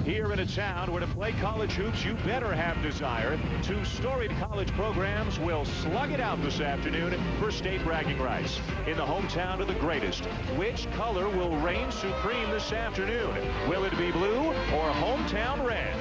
Here in a town where to play college hoops, you better have desire. Two storied college programs will slug it out this afternoon for state bragging rights. In the hometown of the greatest, which color will reign supreme this afternoon? Will it be blue or hometown red?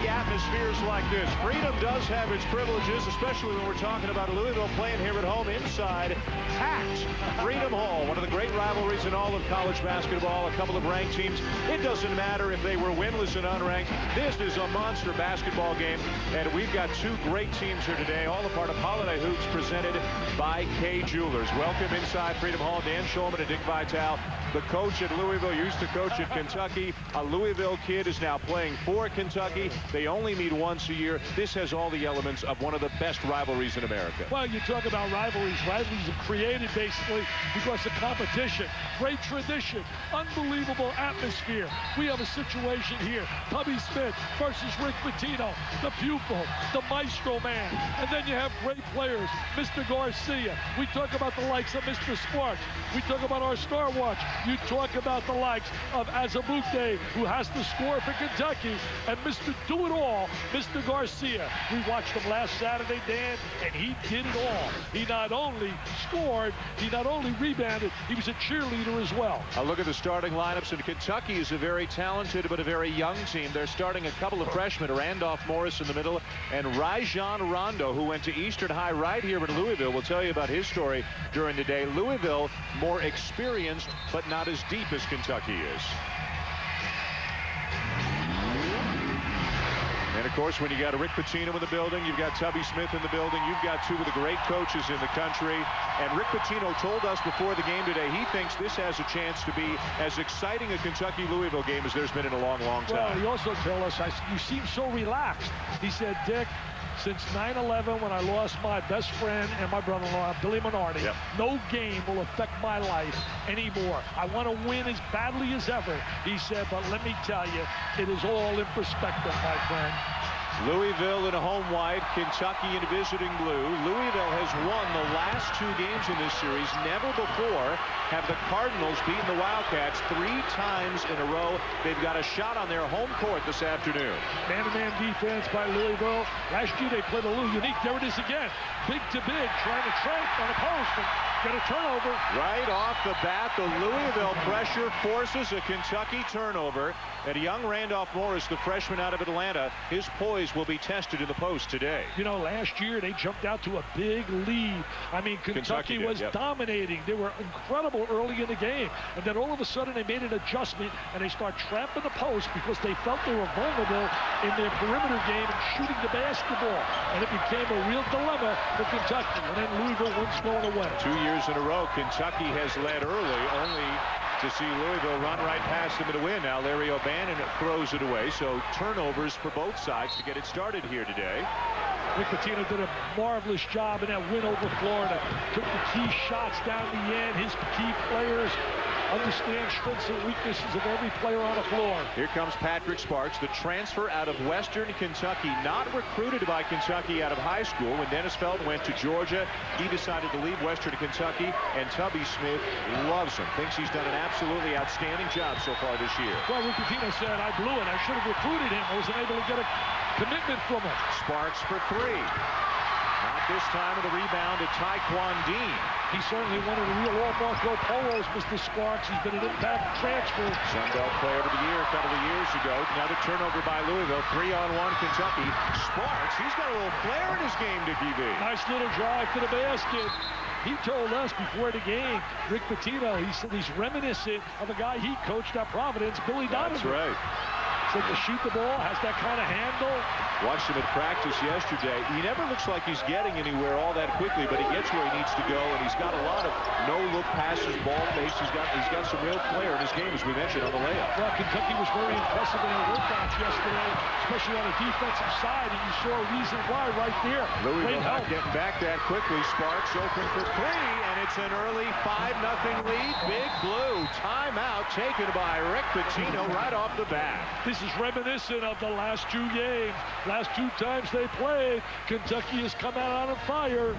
Atmospheres like this. Freedom does have its privileges, especially when we're talking about Louisville playing here at home inside packed Freedom Hall, one of the great rivalries in all of college basketball. A couple of ranked teams. It doesn't matter if they were winless and unranked. This is a monster basketball game, and we've got two great teams here today, all a part of Holiday Hoops presented by Kay Jewelers. Welcome inside Freedom Hall, Dan Schulman and Dick Vitale. The coach at Louisville used to coach at Kentucky. A Louisville kid is now playing for Kentucky. They only meet once a year. This has all the elements of one of the best rivalries in America. Well, you talk about rivalries. Rivalries are created basically because of competition. Great tradition. Unbelievable atmosphere. We have a situation here. Tubby Smith versus Rick Pitino, the pupil, the maestro man. And then you have great players. Mr. Garcia. We talk about the likes of Mr. Sparks. We talk about our Star Watch. You talk about the likes of Azabute, who has to score for Kentucky, and Mr. Do-It-All, Mr. Garcia. We watched him last Saturday, Dan, and he did it all. He not only scored, he not only rebounded, he was a cheerleader as well. A look at the starting lineups, and Kentucky is a very talented but a very young team. They're starting a couple of freshmen, Randolph Morris in the middle, and Rajon Rondo, who went to Eastern High right here in Louisville. We'll tell you about his story during the day. Louisville, more experienced, but not as deep as Kentucky is. And, of course, when you got a Rick Pitino in the building, you've got Tubby Smith in the building, you've got two of the great coaches in the country. And Rick Pitino told us before the game today he thinks this has a chance to be as exciting a Kentucky-Louisville game as there's been in a long, long time. Well, he also told us, you seem so relaxed. He said, Dick, since 9/11, when I lost my best friend and my brother-in-law, Billy Minardi, no game will affect my life anymore. I want to win as badly as ever. He said, but let me tell you, it is all in perspective, my friend. Louisville in a home white, Kentucky in visiting blue. Louisville has won the last two games in this series. Never before have the Cardinals beaten the Wildcats 3 times in a row. They've got a shot on their home court this afternoon. Man-to-man defense by Louisville. Last year they played a little unique. There it is again. Big to big, trying to trank on a post and get a turnover. Right off the bat, the Louisville pressure forces a Kentucky turnover. And young Randolph Morris, the freshman out of Atlanta, his poise will be tested in the post today. You know, last year they jumped out to a big lead. I mean, Kentucky was dominating. They were incredible early in the game. And then all of a sudden they made an adjustment and they start trapping the post because they felt they were vulnerable in their perimeter game and shooting the basketball. And it became a real dilemma for Kentucky. And then Louisville wins going away. 2 years in a row, Kentucky has led early, only to see Louisville run right past them to win. Now Larry O'Bannon throws it away, so turnovers for both sides to get it started here today. Rick Pitino did a marvelous job in that win over Florida. Took the key shots down the end. His key players understand strengths and weaknesses of every player on the floor. Here comes Patrick Sparks, the transfer out of Western Kentucky, not recruited by Kentucky out of high school. When Dennis Felton went to Georgia, he decided to leave Western Kentucky, and Tubby Smith loves him. Thinks he's done an absolutely outstanding job so far this year. Well, Rick Pitino said, I blew it. I should have recruited him. I wasn't able to get a commitment from him. Sparks for 3. Not this time with the rebound to Taekwon Dean. He's certainly one of the real all-Marco Polos, Mr. Sparks. He's been an impact transfer. Sun Belt Player of the Year a couple of years ago. Another turnover by Louisville. 3-on-1 Kentucky. Sparks, he's got a little flair in his game, Dickie V. Nice little drive to the basket. He told us before the game, Rick Pitino, he said he's reminiscent of a guy he coached at Providence, Billy Donovan. That's right. Said to shoot the ball, has that kind of handle. Watched him at practice yesterday. He never looks like he's getting anywhere all that quickly, but he gets where he needs to go, and he's got a lot of no-look passes, ball face. He's got some real flair in his game, as we mentioned on the layup. Well, Kentucky was very impressive in their workouts yesterday, especially on the defensive side, and you saw a reason why right there. Louisville not getting back that quickly. Sparks open for 3, and it's an early 5-0 lead. Big Blue timeout taken by Rick Pitino right off the bat. This is reminiscent of the last 2 games. Last 2 times they played, Kentucky has come out on fire.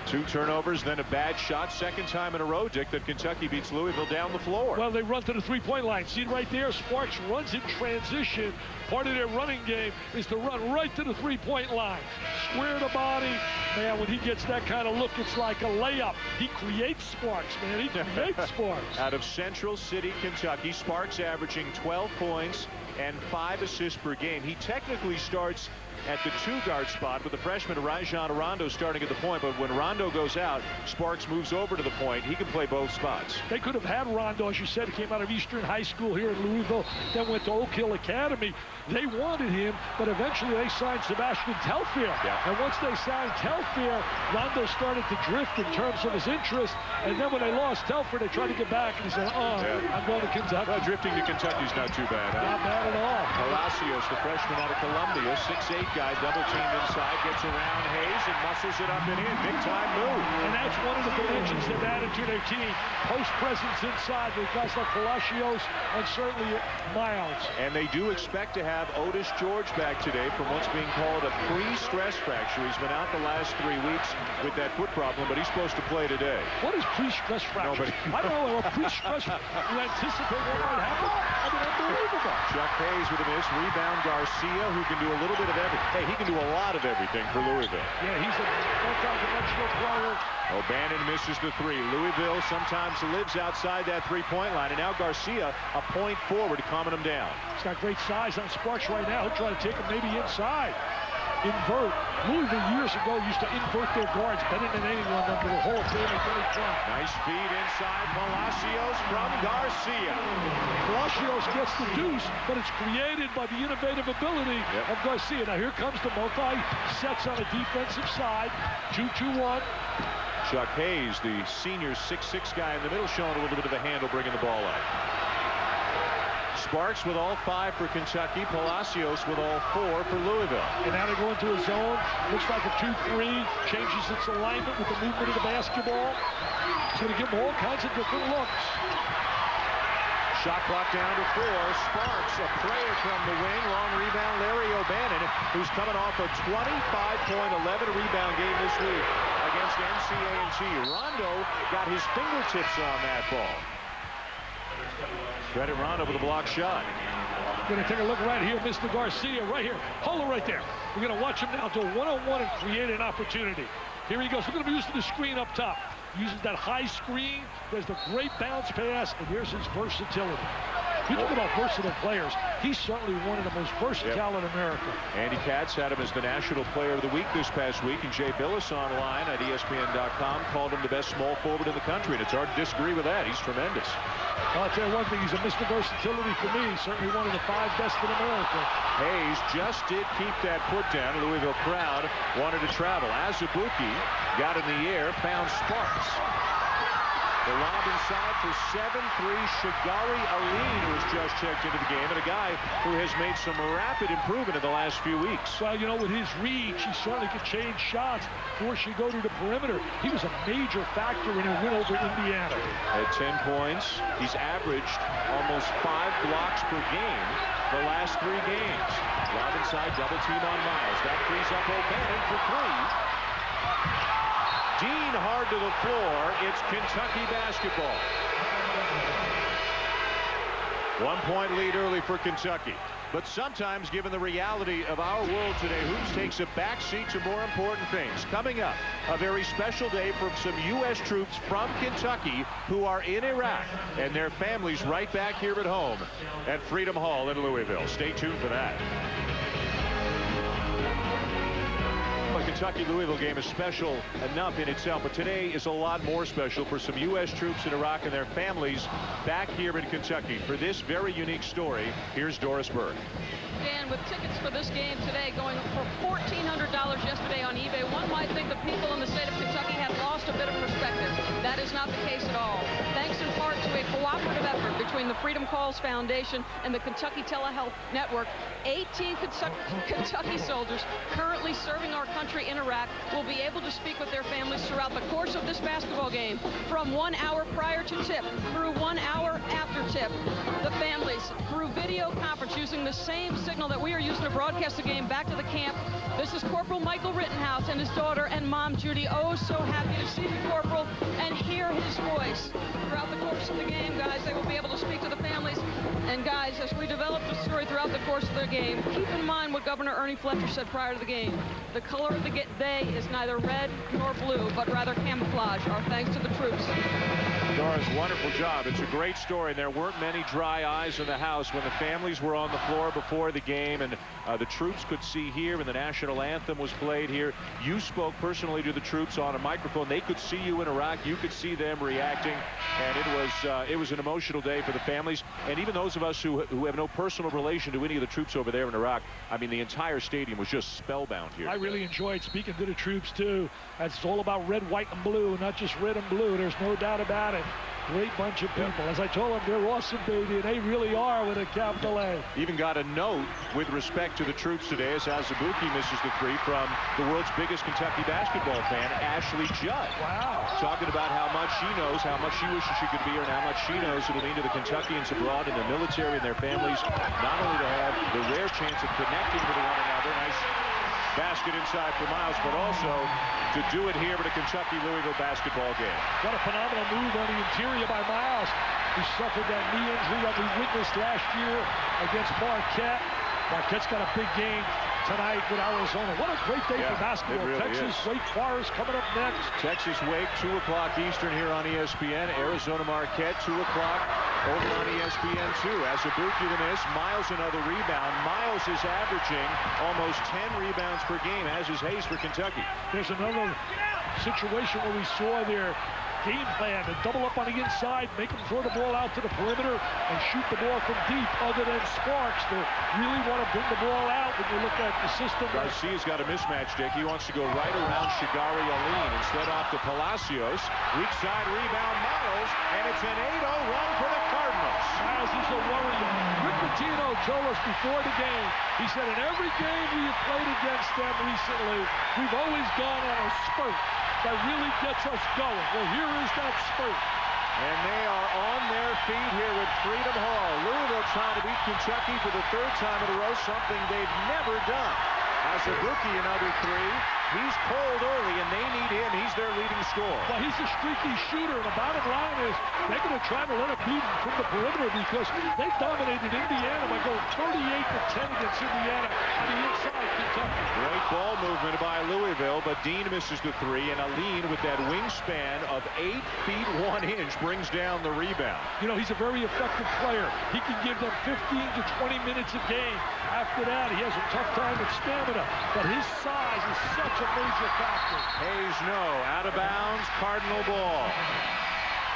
2 turnovers, then a bad shot. Second time in a row, Dick, that Kentucky beats Louisville down the floor. Well, they run to the 3-point line. See it right there? Sparks runs in transition. Part of their running game is to run right to the 3-point line. Square the body. Man, when he gets that kind of look, it's like a layup. He creates sparks, man. He creates sparks. Out of Central City, Kentucky, Sparks averaging 12 points and 5 assists per game. He technically starts at the 2-guard spot with the freshman Rajon Rondo starting at the point, but when Rondo goes out, Sparks moves over to the point. He can play both spots. They could have had Rondo, as you said. He came out of Eastern High School here in Louisville, then went to Oak Hill Academy. They wanted him, but eventually they signed Sebastian Telfair. Yeah. And once they signed Telfair, Rondo started to drift in terms of his interest. And then when they lost Telfair, they tried to get back, and he said, I'm going to Kentucky. Well, drifting to Kentucky's not too bad, huh? Not bad at all. Palacios, the freshman out of Columbia, 6'8" guy, double teamed inside, gets around Hayes and muscles it up and in. Big time move. And that's one of the dimensions they've added to their team. Post presence inside with guys like Palacios and certainly Miles. And they do expect to have Otis George back today from what's being called a pre-stress fracture. He's been out the last 3 weeks with that foot problem, but he's supposed to play today. What is pre-stress fracture? I don't know. A pre-stress, you anticipate what might happen? I mean, unbelievable. Chuck Hayes with a miss. Rebound Garcia, who can do a little bit of everything. Hey, he can do a lot of everything for Louisville. Yeah, he's a multi-dimensional player. O'Bannon misses the 3. Louisville sometimes lives outside that 3-point line, and now Garcia a point forward, calming him down. He's got great size on Sparks right now. He'll try to take him maybe inside. Invert. Louisville years ago used to invert their guards better than anyone under the Hall of Fame and Billy Trump. Nice feed inside. Palacios from Garcia. Palacios gets the deuce, but it's created by the innovative ability of Garcia. Now here comes the multi-sets on a defensive side. 2-2-1. Chuck Hayes, the senior 6'6" guy in the middle, showing a little bit of a handle, bringing the ball up. Sparks with all 5 for Kentucky. Palacios with all 4 for Louisville. And now they go into a zone. Looks like a 2-3. Changes its alignment with the movement of the basketball. It's going to give them all kinds of different looks. Shot clock down to 4. Sparks, a prayer from the wing. Long rebound, Larry O'Bannon, who's coming off a 25-point, 11-rebound game this week against NCAA. Rondo got his fingertips on that ball. Credit Rondo with a block shot. Going to take a look right here, Mr. Garcia, right here. Hold it right there. We're going to watch him now do a one-on-one and create an opportunity. Here he goes. We're going to be using the screen up top. Uses that high screen. There's the great bounce pass, and there's his versatility. You talk about versatile players. He's certainly one of the most versatile in America. Andy Katz had him as the National Player of the Week this past week, and Jay Billis online at ESPN.com called him the best small forward in the country, and it's hard to disagree with that. He's tremendous. I'll tell you one thing, he's a Mr. Versatility for me. Certainly one of the 5 best in America. Hayes just did keep that foot down. Louisville crowd wanted to travel. Azubuike got in the air, found Sparks. The lob inside for 7-3, Shigari Aline, who has just checked into the game, and a guy who has made some rapid improvement in the last few weeks. Well, you know, with his reach, he certainly could change shots, force you to go to the perimeter. He was a major factor in a win over Indiana. At 10 points, he's averaged almost 5 blocks per game the last 3 games. Lob inside, double team on Miles. That frees up O'Bannon for 3. Dean hard to the floor. It's Kentucky basketball. 1-point lead early for Kentucky. But sometimes, given the reality of our world today, hoops takes a backseat to more important things. Coming up, a very special day for some U.S. troops from Kentucky who are in Iraq and their families right back here at home at Freedom Hall in Louisville. Stay tuned for that. The Kentucky-Louisville game is special enough in itself, but today is a lot more special for some U.S. troops in Iraq and their families back here in Kentucky. For this very unique story, here's Doris Burke. Dan, with tickets for this game today going for $1,400 yesterday on eBay, one might think the people in the state of Kentucky had lost a bit of perspective. That is not the case at all. Thanks in part to through a cooperative effort between the Freedom Calls Foundation and the Kentucky Telehealth Network, 18 Kentucky soldiers currently serving our country in Iraq will be able to speak with their families throughout the course of this basketball game, from 1 hour prior to tip through 1 hour after tip. The families, through video conference, using the same signal that we are using to broadcast the game back to the camp. This is Corporal Michael Rittenhouse and his daughter and mom Judy. Oh, so happy to see the corporal and hear his voice. Throughout the course of the game, guys, they will be able to speak to the families. And guys, as we develop the story throughout the course of the game, keep in mind what Governor Ernie Fletcher said prior to the game. The color of the day is neither red nor blue, but rather camouflage. Our thanks to the troops. Dora's wonderful job. It's a great story. There weren't many dry eyes in the house when the families were on the floor before the game, and the troops could see here when the national anthem was played here. You spoke personally to the troops on a microphone. They could see you in Iraq. You could see them reacting, and it was an emotional day for the families. And even those of us who have no personal relation to any of the troops over there in Iraq, I mean, the entire stadium was just spellbound here. I really enjoyed speaking to the troops, too. It's all about red, white, and blue, not just red and blue. There's no doubt about it. Great bunch of people. As I told them, they're awesome, baby, and they really are with a capital A. Even got a note with respect to the troops today as Azubuike misses the three from the world's biggest Kentucky basketball fan, Ashley Judd. Wow. Talking about how much she knows, how much she wishes she could be here, and how much she knows it'll mean to the Kentuckians abroad and the military and their families, not only to have the rare chance of connecting with one another, nice basket inside for Miles, but also to do it here at a Kentucky-Louisville basketball game. What a phenomenal move on the interior by Miles, who suffered that knee injury that we witnessed last year against Marquette. Marquette's got a big game tonight with Arizona. What a great day for basketball. Really Texas, Wake Forest coming up next. Texas Wake, 2 o'clock Eastern here on ESPN. Arizona Marquette, 2 o'clock over on ESPN2. Azubuike the miss. Miles another rebound. Miles is averaging almost 10 rebounds per game, as is Hayes for Kentucky. There's another situation where we saw their game plan to double up on the inside, make them throw the ball out to the perimeter and shoot the ball from deep, other than Sparks to really want to bring the ball out when you look at the system. Garcia's got a mismatch, Dick. He wants to go right around Shigari Aline instead off to Palacios. Weak side rebound, Miles, and it's an 8-0 run for the Cardinals. Miles is a worry. Rick Pitino told us before the game, he said in every game we have played against them recently, we've always gone on a spurt that really gets us going. Well, here is that spurt. And they are on their feet here at Freedom Hall. Louisville trying to beat Kentucky for the 3rd time in a row, something they've never done. Azubuike another three. He's cold early, and they need him. He's their leading scorer. Well, he's a streaky shooter, and the bottom line is they're going to try to let him beat him from the perimeter because they dominated Indiana by going 38-10 against Indiana on the inside Kentucky. Great ball movement by Louisville, but Dean misses the three, and Aline with that wingspan of 8 feet 1 inch brings down the rebound. You know, he's a very effective player. He can give them 15 to 20 minutes a game. After that, he has a tough time with stamina, but his size is such a major factor. Hayes, no. Out of bounds, Cardinal ball.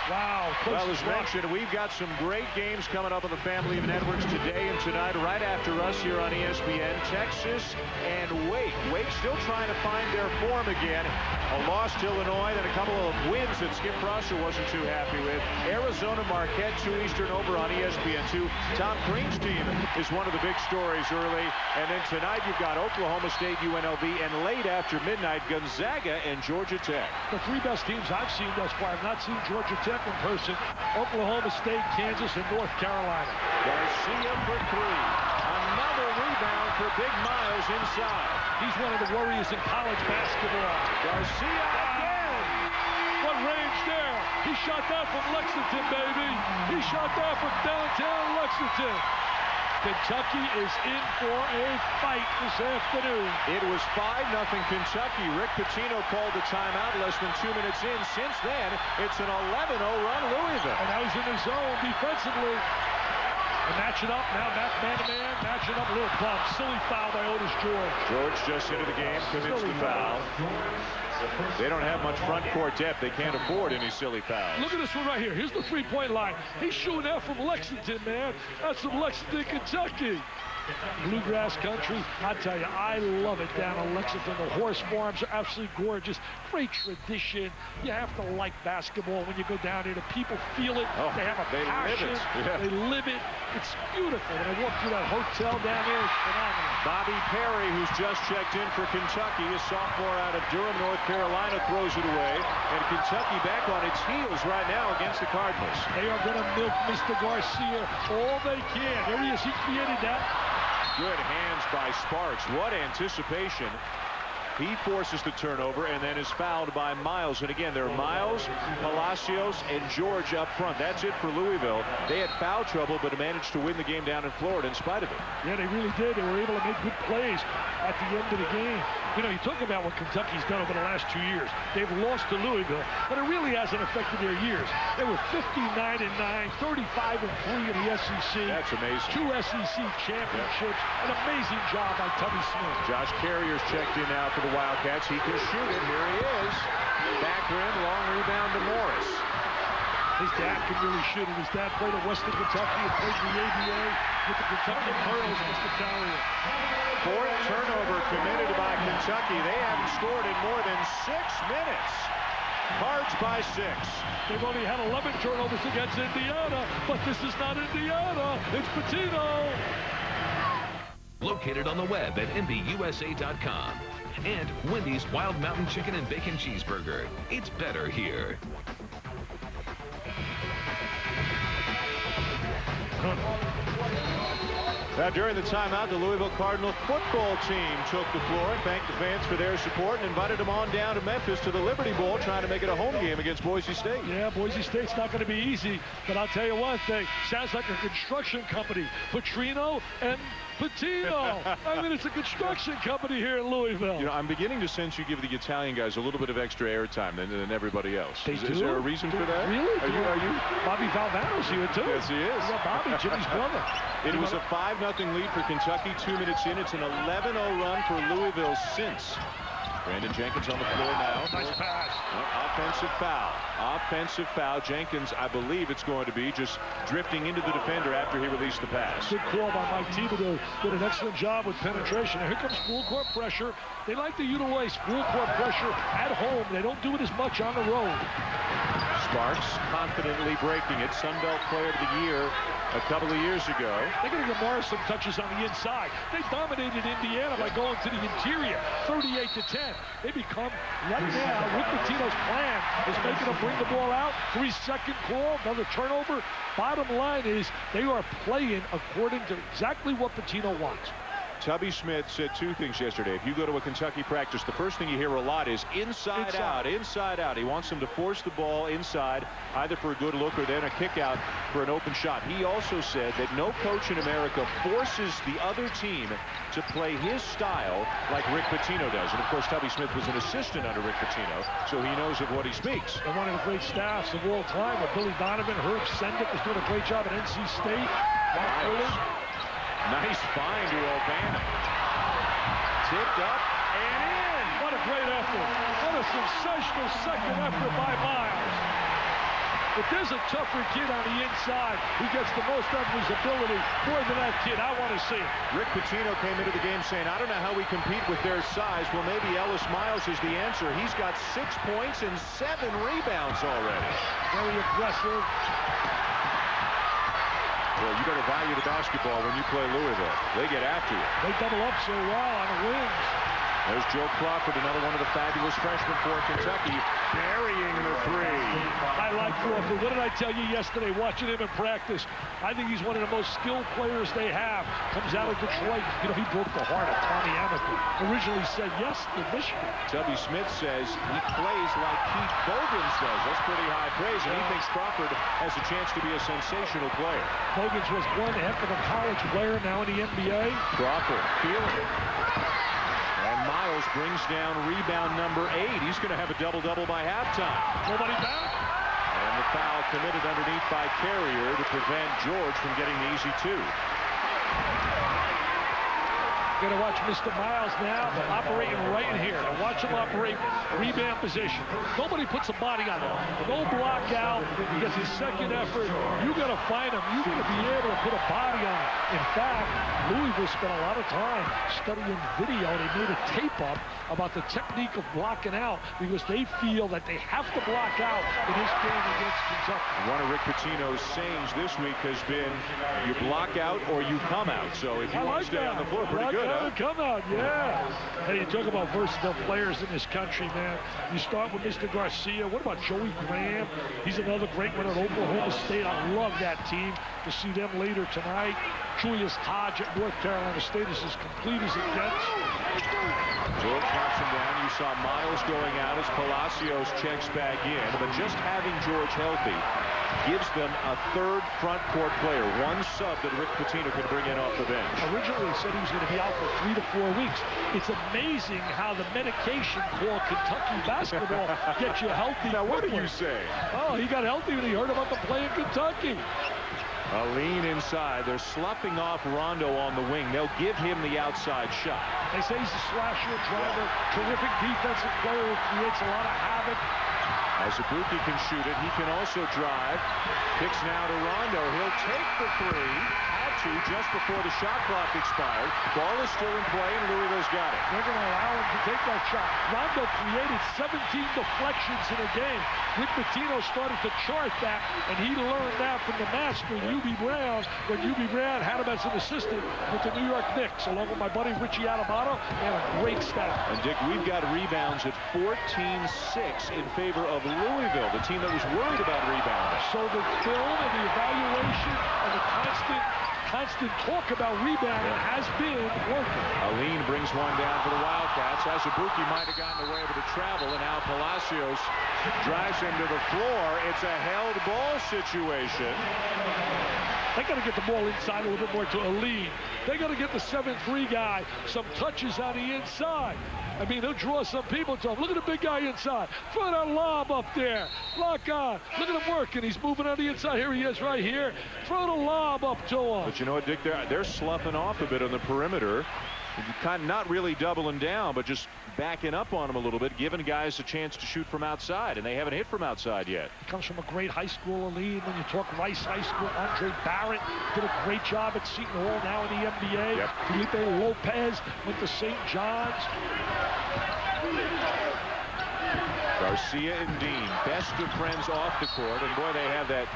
Wow. Well, as mentioned, we've got some great games coming up on the family of networks today and tonight, right after us here on ESPN. Texas and Wake. Wake still trying to find their form again. A loss to Illinois, then a couple of wins that Skip Prosser wasn't too happy with. Arizona Marquette, 2 Eastern over on ESPN2. Tom Crean's team is one of the big stories early. And then tonight you've got Oklahoma State, UNLV, and late after midnight, Gonzaga and Georgia Tech. The 3 best teams I've seen thus far. I've not seen Georgia Tech in person. Oklahoma State, Kansas, and North Carolina. Garcia for 3. Another rebound for Big Miles inside. He's one of the warriors in college basketball. Garcia again. What range there? He shot that from Lexington, baby. He shot that from downtown Lexington. Kentucky is in for a fight this afternoon. It was 5-0 Kentucky. Rick Pitino called the timeout less than 2 minutes in. Since then, it's an 11-0 run Louisville. And now he's in the zone defensively. And matching up now, man-to-man, matching up a little bump. Silly foul by Otis George. George just into the game, commits the foul. They don't have much front court depth. They can't afford any silly fouls. Look at this one right here. Here's the three-point line. He's shooting that from Lexington, man. That's from Lexington, Kentucky. Bluegrass country, I tell you, I love it down in Lexington. The horse farms are absolutely gorgeous. Great tradition. You have to like basketball when you go down here. The people feel it. They have a passion. They live it. It's beautiful. When I walk through that hotel down there, it's phenomenal. Bobby Perry, who's just checked in for Kentucky, a sophomore out of Durham, North Carolina, throws it away. And Kentucky back on its heels right now against the Cardinals. They are going to milk Mr. Garcia all they can. There he is. He created that. Good hands by Sparks. What anticipation. He forces the turnover and then is fouled by Miles. And again, there are Miles, Palacios, and George up front. That's it for Louisville. They had foul trouble, but managed to win the game down in Florida in spite of it. Yeah, they really did. They were able to make good plays at the end of the game. You know, you talk about what Kentucky's done over the last 2 years. They've lost to Louisville, but it really hasn't affected their years. They were 59-9, 35-3 in the SEC. That's amazing. 2 SEC championships. An amazing job by Tubby Smith. Josh Carrier's checked in now for the Wildcats. He can shoot it. Here he is. Back rim, long rebound to Morris. His dad can really shoot it. His dad played at Western Kentucky and played in the ABA with the Kentucky Pearls, Mr. Carrier. Fourth turnover committed by Kentucky. They haven't scored in more than 6 minutes. Cards by 6. They've only had 11 turnovers against Indiana, but this is not Indiana. It's Pitino. Located on the web at MBUSA.com. And Wendy's Wild Mountain Chicken and Bacon Cheeseburger. It's better here. Now, during the timeout, the Louisville Cardinal football team took the floor and thanked the fans for their support and invited them on down to Memphis to the Liberty Bowl, trying to make it a home game against Boise State. Yeah, Boise State's not going to be easy, but I'll tell you one thing. Sounds like a construction company. Petrino and Pitino. I mean, it's a construction company here in Louisville. You know, I'm beginning to sense you give the Italian guys a little bit of extra airtime than everybody else. Is there a reason for that? Really? Are you? Bobby Valvano's here, too. Yes, he is. Yeah, Bobby, Jimmy's brother. It was a 5-0 lead for Kentucky. 2 minutes in. It's an 11-0 run for Louisville since. Brandon Jenkins on the floor now. Nice pass. Offensive foul. Offensive foul. Jenkins, I believe it's going to be just drifting into the defender after he released the pass. Good call by Mike Thibodeau. Did an excellent job with penetration. Now here comes full court pressure. They like to utilize full court pressure at home. They don't do it as much on the road. Sparks confidently breaking it. Sun Belt Player of the Year a couple of years ago. They're going to give Morris some touches on the inside. They dominated Indiana by going to the interior, 38-10. They become, right now, Rick Pitino's plan is making them bring the ball out. 3-second call, another turnover. Bottom line is they are playing according to exactly what Pitino wants. Tubby Smith said 2 things yesterday. If you go to a Kentucky practice, the first thing you hear a lot is inside out, inside out. He wants them to force the ball inside, either for a good look or then a kick out for an open shot. He also said that no coach in America forces the other team to play his style like Rick Pitino does. And of course, Tubby Smith was an assistant under Rick Pitino, so he knows of what he speaks. And one of the great staffs of all time with Billy Donovan. Herb Sendek was doing a great job at NC State. Nice find to O'Bannon. Tipped up and in. What a great effort. What a sensational second effort by Miles. If there's a tougher kid on the inside who gets the most of his ability, more than that kid, I want to see it. Rick Pitino came into the game saying, I don't know how we compete with their size. Well, maybe Ellis Miles is the answer. He's got 6 points and 7 rebounds already. Very aggressive. Well, you better value the basketball when you play Louisville. They get after you. They double up so well on the wings. There's Joe Crawford, another one of the fabulous freshmen for Kentucky, burying the 3. I like Crawford. What did I tell you yesterday watching him in practice? I think he's one of the most skilled players they have. Comes out of Detroit. You know, he broke the heart of Tommy Amico. Originally said yes to Michigan. Tubby Smith says he plays like Keith Bogans does. That's pretty high praise, and he thinks Crawford has a chance to be a sensational player. Bogans was one heck of a college player, now in the NBA. Crawford feeling it. And Miles brings down rebound number 8. He's going to have a double-double by halftime. Nobody back. And the foul committed underneath by Carrier to prevent George from getting the easy 2. You're going to watch Mr. Miles now operating right in here. Now watch him operate rebound position. Nobody puts a body on him. No block out. He gets his second effort. You got to find him. You got to be able to put a body on him. In fact, Louisville spent a lot of time studying video. They made a tape up about the technique of blocking out because they feel that they have to block out in this game against Kentucky. One of Rick Pitino's sayings this week has been, you block out or you come out. So if you want to stay on the floor, pretty good, huh? Come out, yeah. Hey, you talk about versatile players in this country, man. You start with Mr. Garcia. What about Joey Graham? He's another great one at Oklahoma State. I love that team. To see them later tonight. Julius Hodge at North Carolina State is as complete as it gets. George knocks him down. You saw Miles going out as Palacios checks back in. But just having George healthy gives them a third front court player. One sub that Rick Pitino can bring in off the bench. Originally he said he was going to be out for 3 to 4 weeks. It's amazing how the medication called Kentucky basketball gets you healthy. Now what do you say? Oh, he got healthy when he heard about the play in Kentucky. A lean inside. They're sloughing off Rondo on the wing. They'll give him the outside shot. They say he's a slasher, driver, terrific defensive player who creates a lot of havoc. As Azubuike can shoot it, he can also drive. Kicks now to Rondo. He'll take the three. Had to just before the shot clock expired. Ball is still in play, and Louisville's got it. They're going to allow him to take that shot. Rondo created 17 deflections in a game. Rick Pitino started to chart that, and he learned that from the master, U.B. Brown, when U.B. Brown had him as an assistant with the New York Knicks, along with my buddy Richie Adubato. They had a great staff. And Dick, we've got rebounds at 14-6 in favor of Louisville, the team that was worried about rebounding. So the film and the evaluation and the constant talk about rebounding has been working. Aline brings one down for the Wildcats. Azubuike might have gotten away with the travel, and now Palacios drives him to the floor. It's a held ball situation. They got to get the ball inside a little bit more to Aline. They got to get the 7-3 guy some touches on the inside. I mean, he'll draw some people to him. Look at the big guy inside. Throw that lob up there. Lock on. Look at him working. He's moving on the inside. Here he is right here. Throw the lob up to him. But you know what, Dick? They're sloughing off a bit on the perimeter. Kind of not really doubling down, but just backing up on him a little bit, giving guys a chance to shoot from outside, and they haven't hit from outside yet. He comes from a great high school elite. When you talk Rice High School, Andre Barrett did a great job at Seton Hall, now in the NBA. Yep. Felipe Lopez went to St. John's. Garcia and Dean, best of friends off the court, and boy, they have that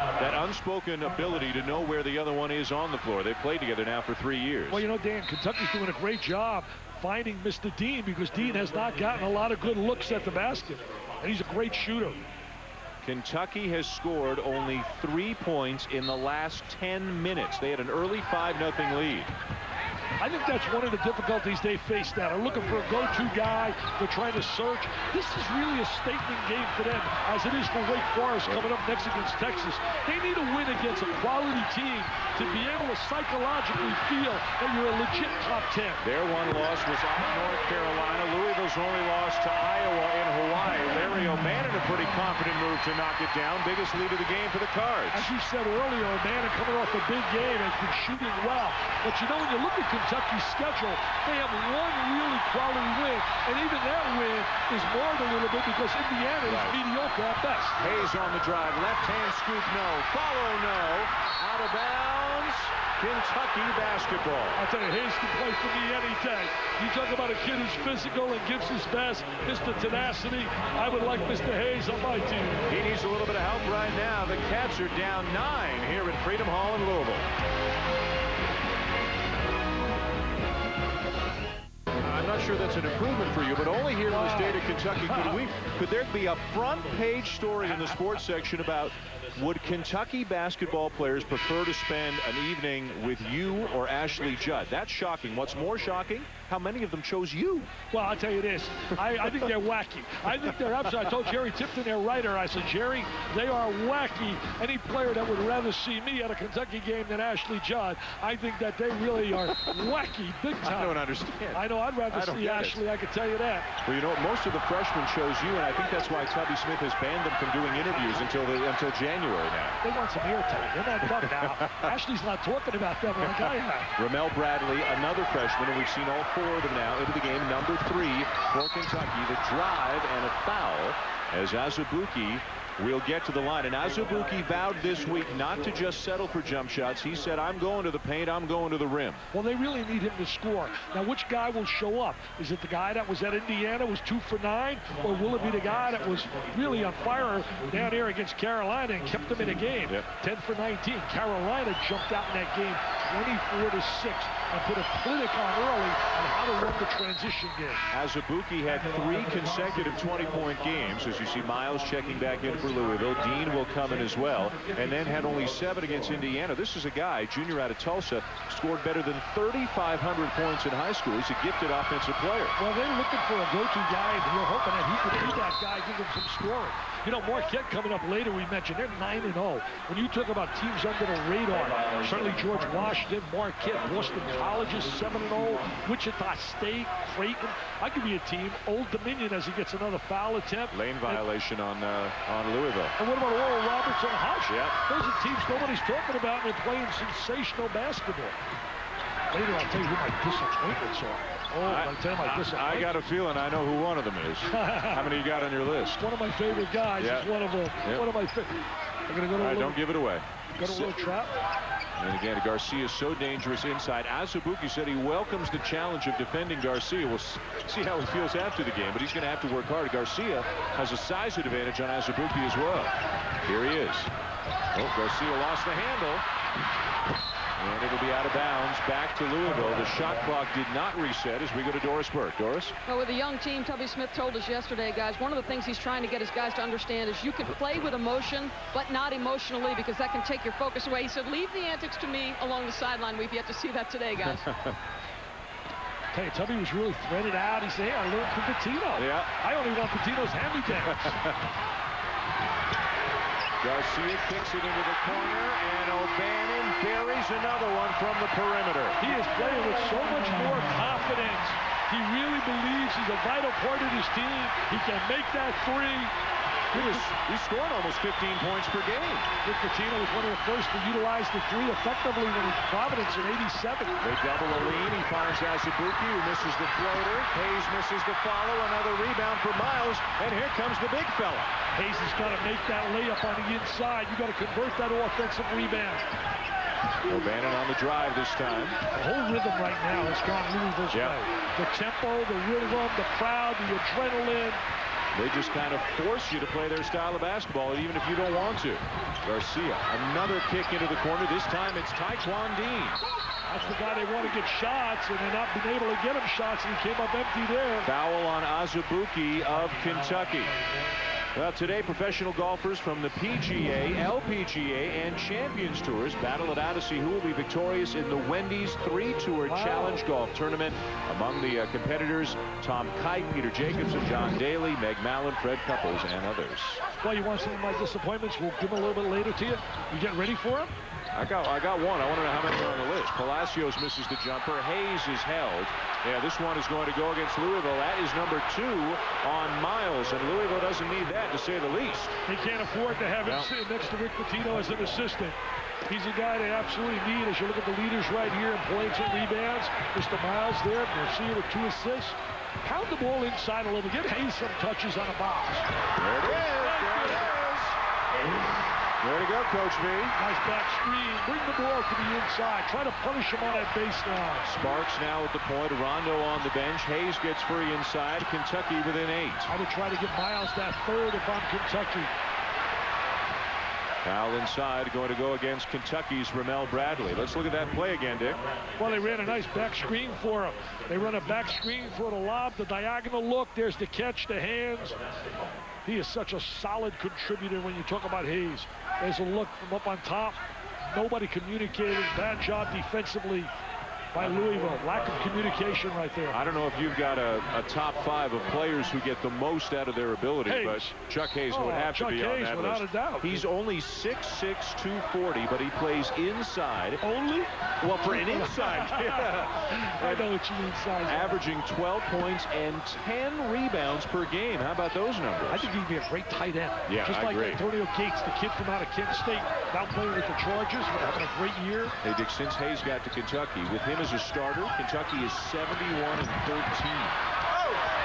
unspoken ability to know where the other one is on the floor. They've played together now for 3 years. Well, you know, Dan, Kentucky's doing a great job finding Mr. Dean because Dean has not gotten a lot of good looks at the basket, and he's a great shooter. Kentucky has scored only 3 points in the last 10 minutes. They had an early 5-0 lead. I think that's one of the difficulties they face now. They're looking for a go-to guy. They're trying to search. This is really a statement game for them, as it is for Wake Forest coming up next against Texas. They need a win against a quality team to be able to psychologically feel that you're a legit top 10. Their one loss was at North Carolina. Louisville's only loss to Iowa in Hawaii. Larry O'Bannon, a pretty confident move to knock it down. Biggest lead of the game for the Cards. As you said earlier, O'Bannon coming off a big game has been shooting well. But you know, when you look at Kentucky's schedule, they have one really quality win, and even that win is marred a little bit because Indiana is mediocre at best. Hayes on the drive, left-hand scoop, no. Follow, no. Out of bounds, Kentucky basketball. I'll tell you, Hayes can play for me any day. You talk about a kid who's physical and gives his best, Mr. Tenacity. I would like Mr. Hayes on my team. He needs a little bit of help right now. The Cats are down 9 here at Freedom Hall in Louisville. I'm not sure that's an improvement for you, but only here in the state of Kentucky could there be a front page story in the sports section about would Kentucky basketball players prefer to spend an evening with you or Ashley Judd? That's shocking. What's more shocking? how many of them chose you. Well, I'll tell you this. I think they're wacky. I think they're absolutely. I told Jerry Tipton, their writer, I said, Jerry, they are wacky. Any player that would rather see me at a Kentucky game than Ashley Judd, I think that they really are wacky, big time. I don't understand. I know. I'd rather see Ashley. I can tell you that. Well, you know, most of the freshmen chose you, and I think that's why Tubby Smith has banned them from doing interviews until January now. They want some airtime. They're not done now. Ashley's not talking about them like I have. Ramel Bradley, another freshman, and we've seen all 4 of them now into the game. Number 3 for Kentucky. The drive and a foul as Azubuike will get to the line. And Azubuike vowed this week not to just settle for jump shots. He said, I'm going to the paint, I'm going to the rim. Well, they really need him to score. Now, which guy will show up? Is it the guy that was at Indiana, was 2 for 9? Or will it be the guy that was really on fire down here against Carolina and kept them in a game? Yep. 10 for 19. Carolina jumped out in that game 24-6 and put a clinic on early on how to run the transition game. Azubuike had 3 consecutive 20-point games. As you see, Miles checking back in for Louisville. Dean will come in as well, and then had only 7 against Indiana. This is a guy, junior out of Tulsa, scored better than 3,500 points in high school. He's a gifted offensive player. Well, they're looking for a go-to guy, and you're hoping that he could be that guy, give them some scoring. You know, Marquette coming up later, we mentioned, they're 9-0. When you talk about teams under the radar, certainly George Washington, Marquette, Boston Colleges, 7-0, Wichita State, Creighton. I'll give you a team, Old Dominion, as he gets another foul attempt. Lane violation on Louisville. And what about Oral Roberts and Hush? Yep. Those are teams nobody's talking about, and they're playing sensational basketball. Later, I'll tell you who my disappointments are. I got a feeling I know who one of them is. How many you got on your list? One of my favorite guys is one of them. Yep. One of my favorite. I'm going to go to don't give it away. Go to a little trap. And again, Garcia is so dangerous inside. Azubuike said he welcomes the challenge of defending Garcia. We'll see how he feels after the game, but he's going to have to work hard. Garcia has a size advantage on Azubuike as well. Here he is. Oh, Garcia lost the handle. And it'll be out of bounds back to Louisville. The shot clock did not reset as we go to Doris Burke. Doris? Well, with a young team, Tubby Smith told us yesterday, guys, one of the things he's trying to get his guys to understand is you can play with emotion, but not emotionally, because that can take your focus away. He said, leave the antics to me along the sideline. We've yet to see that today, guys. Tell you, Tubby was really threaded out. He said, hey, I learned from Pitino. Yeah. I only want Pitino's hand-me-downs. Garcia kicks it into the corner, and O'Bannon buries another one from the perimeter. He is playing with so much more confidence. He really believes he's a vital part of his team. He can make that 3. He's scoring almost 15 points per game. Rick Pitino was one of the first to utilize the 3 effectively when he Providence in '87. They double a lean. He finds Azubuike, who misses the floater. Hayes misses the follow. Another rebound for Miles, and here comes the big fella. Hayes has got to make that layup on the inside. You got to convert that offensive rebound. O'Bannon on the drive this time. The whole rhythm right now has gone Louisville's way. The tempo, the rhythm, the crowd, the adrenaline. They just kind of force you to play their style of basketball, even if you don't want to. Garcia, another kick into the corner. This time it's Taekwon Dean. That's the guy they want to get shots, and they're not being able to get him shots, and he came up empty there. Foul on Azubuike of Kentucky. Well, today, professional golfers from the PGA, LPGA, and Champions Tours battle it out to see who will be victorious in the Wendy's 3-Tour Challenge Golf Tournament. Among the competitors, Tom Kite, Peter Jacobsen, John Daly, Meg Mallon, Fred Couples, and others. Well, you want some of my disappointments? We'll give them a little bit later to you. You getting ready for them? I got one. I want to know how many are on the list. Palacios misses the jumper. Hayes is held. Yeah, this one is going to go against Louisville. That is number 2 on Miles, and Louisville doesn't need that, to say the least. They can't afford to have him sitting next to Rick Pitino as an assistant. He's a guy they absolutely need. As you look at the leaders right here in points and rebounds, Mr. Miles there, Garcia with 2 assists. Pound the ball inside a little. Get Hayes some touches on a box. There it is. There it is. Way to go, Coach V. Nice back screen. Bring the ball to the inside. Try to punish him on that baseline. Sparks now at the point. Rondo on the bench. Hayes gets free inside. Kentucky within 8. I would try to give Miles that 3rd if I'm Kentucky. Foul inside, going to go against Kentucky's Ramel Bradley. Let's look at that play again, Dick. Well, they ran a nice back screen for him. They run a back screen for the lob, the diagonal look. There's the catch, the hands. He is such a solid contributor when you talk about Hayes. There's a look from up on top. Nobody communicated. Bad job defensively. by Louisville. Lack of communication right there. I don't know if you've got a top 5 of players who get the most out of their ability, but Chuck Hayes would have to be on that without list. A doubt. He's only 6'6", 240, but he plays inside. Only? Well, for an inside. Yeah. I know what you mean, size. Averaging 12 points and 10 rebounds per game. How about those numbers? I think he'd be a great tight end. Yeah, just like agree. Antonio Gates, the kid from out of Kent State, now playing with the Chargers, having a great year. Hey, Dick, since Hayes got to Kentucky, with him as a starter, Kentucky is 71-13.